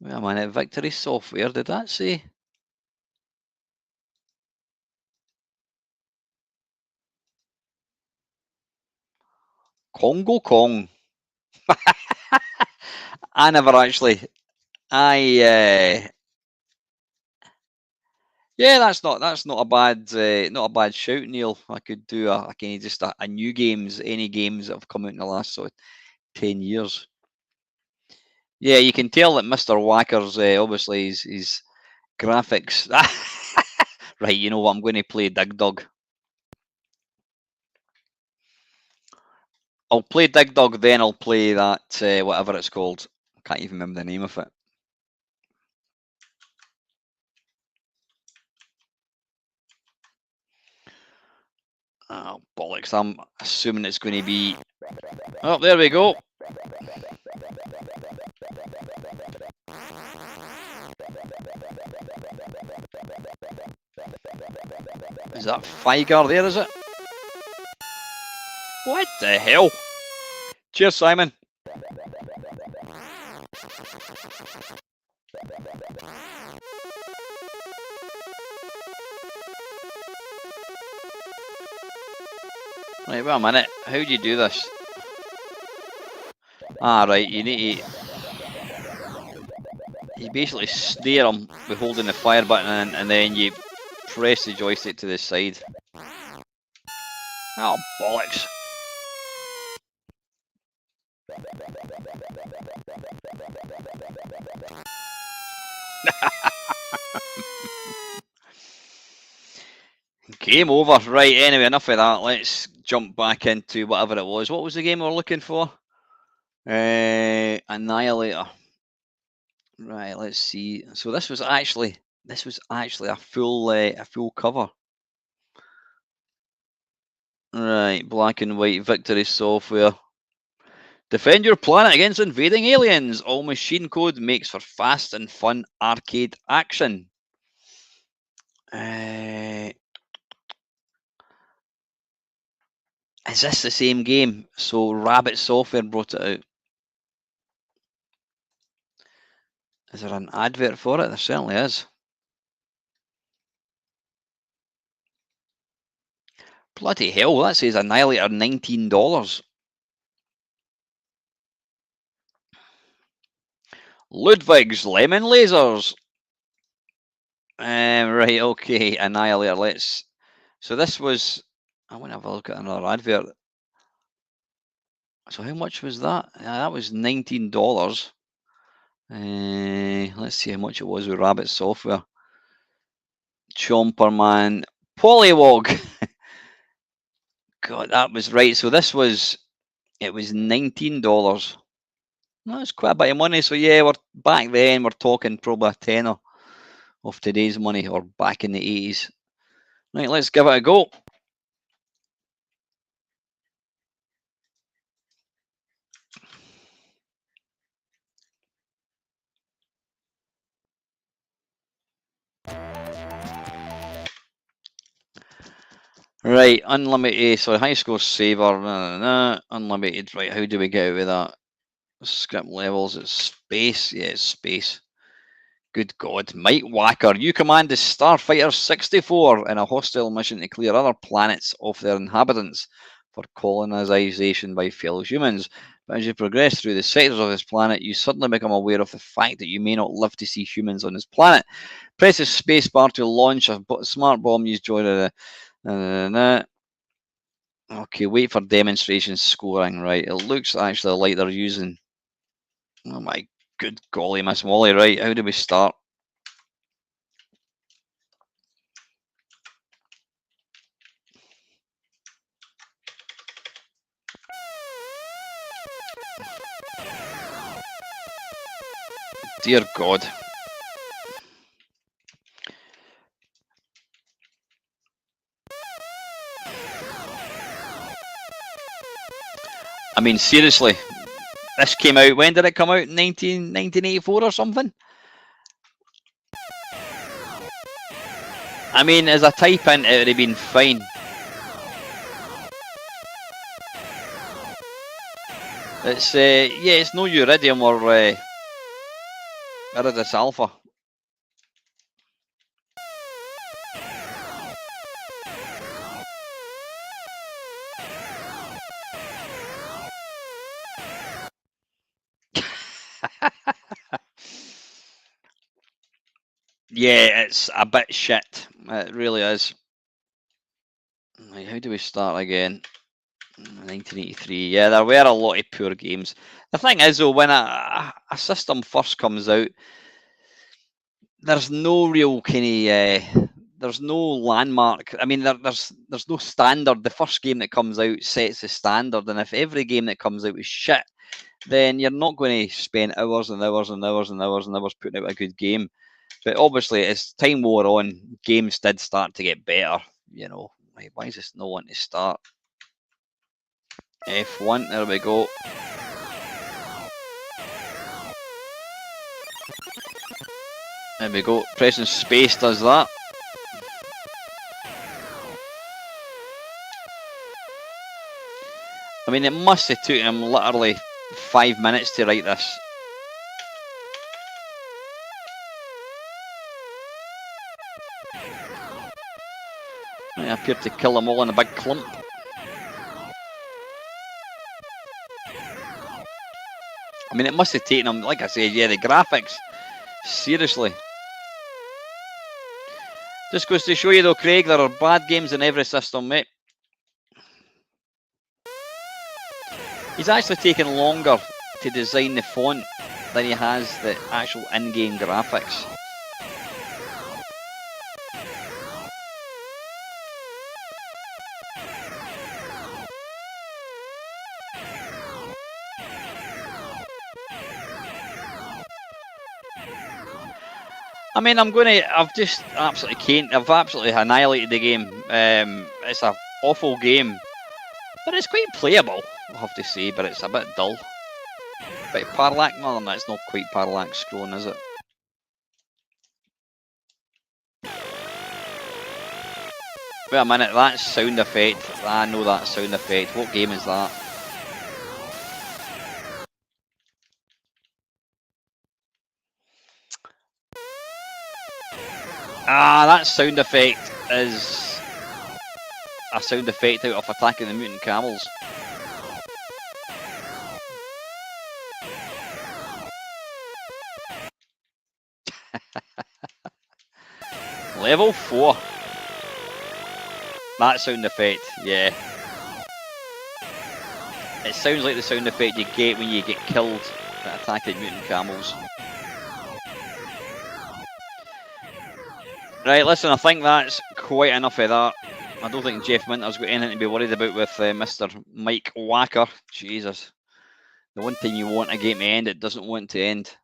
Wait a minute, Victory Software, did that say? Congo Kong. I never actually. Yeah, that's not a bad shout, Neil. I could do a kind of just a new games, any games that have come out in the last sort of 10 years. Yeah, you can tell that Mr. Whacker's obviously his graphics. Right, you know what? I'm going to play Dig Dug. I'll play Dig Dug, then I'll play that whatever it's called. I can't even remember the name of it. Oh, bollocks. I'm assuming it's going to be... Oh, there we go. Is that Figar there, is it? What the hell? Cheers, Simon. Right, wait a minute. How do you do this? Ah, right. You need to... You basically snare them with holding the fire button and then you press the joystick to the side. Oh, bollocks. Game over. Right, anyway, enough of that. Let's jump back into whatever it was. What was the game we were looking for? Annihilator. Right, let's see. So this was actually a full cover. Right, black and white victory software. Defend your planet against invading aliens. All machine code makes for fast and fun arcade action. Is this the same game? So Rabbit Software brought it out. Is there an advert for it? There certainly is. Bloody hell, that says Annihilator $19. Ludwig's Lemon Lasers. Right, okay, Annihilator. So this was... I want to have a look at another advert. So how much was that? That was $19. Let's see how much it was with Rabbit Software. Chomperman. Polywog. God, that was right. So it was $19. That's quite a bit of money. So yeah, back then we're talking probably a tenner of today's money, or back in the 80s. Right, let's give it a go. Right, unlimited. So high score saver. Unlimited. Right, how do we get out of that? Script levels. It's space. Yeah, it's space. Good God. Mike Wacker. You command the Starfighter 64 in a hostile mission to clear other planets of their inhabitants for colonization by fellow humans. But as you progress through the sectors of this planet, you suddenly become aware of the fact that you may not live to see humans on this planet. Press the spacebar to launch a smart bomb used to... Okay, wait for demonstration scoring. Right, it looks actually like they're using... Oh my good golly, Miss Molly. Right, how do we start? Dear God. I mean, seriously, this came out, when did it come out? 1984 or something? I mean, as a type in, it would have been fine. It's, yeah, it's no Iridium or Iridis Alpha. Yeah, it's a bit shit. It really is. Right, how do we start again? 1983. Yeah, there were a lot of poor games. The thing is, though, when a system first comes out, there's no real kind of... there's no landmark. I mean, there's no standard. The first game that comes out sets the standard, and if every game that comes out is shit, then you're not going to spend hours and hours and hours and hours and hours putting out a good game. But obviously, as time wore on, games did start to get better. You know, Wait, why is this no one to start? F1, there we go. There we go. Pressing space does that. I mean, it must have taken him literally 5 minutes to write this. I appeared to kill them all in a big clump. I mean, it must have taken him, like I said, yeah, the graphics. Seriously. Just goes to show you though, Craig, there are bad games in every system, mate. He's actually taken longer to design the font than he has the actual in-game graphics. I mean, I've just absolutely can't. I've absolutely annihilated the game. It's an awful game, but it's quite playable, I'll have to say, but it's a bit dull. Bit parallax, well, that's not quite parallax scrolling, is it? Wait a minute, that sound effect. I know that sound effect. What game is that? Ah, that sound effect is a sound effect out of Attacking the Mutant Camels. Level 4. That sound effect, yeah. It sounds like the sound effect you get when you get killed at Attacking Mutant Camels. Right, listen, I think that's quite enough of that. I don't think Jeff Minter's got anything to be worried about with Mr. Mike Wacker. Jesus. The one thing you want a game to end, it doesn't want to end.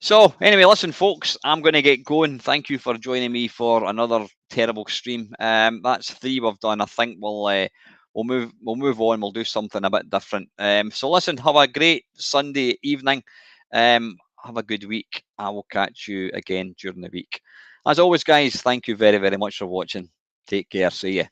So, anyway, listen, folks, I'm going to get going. Thank you for joining me for another terrible stream. That's 3 we've done. I think we'll move on. We'll do something a bit different. So, listen, have a great Sunday evening. Have a good week. I will catch you again during the week. As always, guys, thank you very, very much for watching. Take care. See you.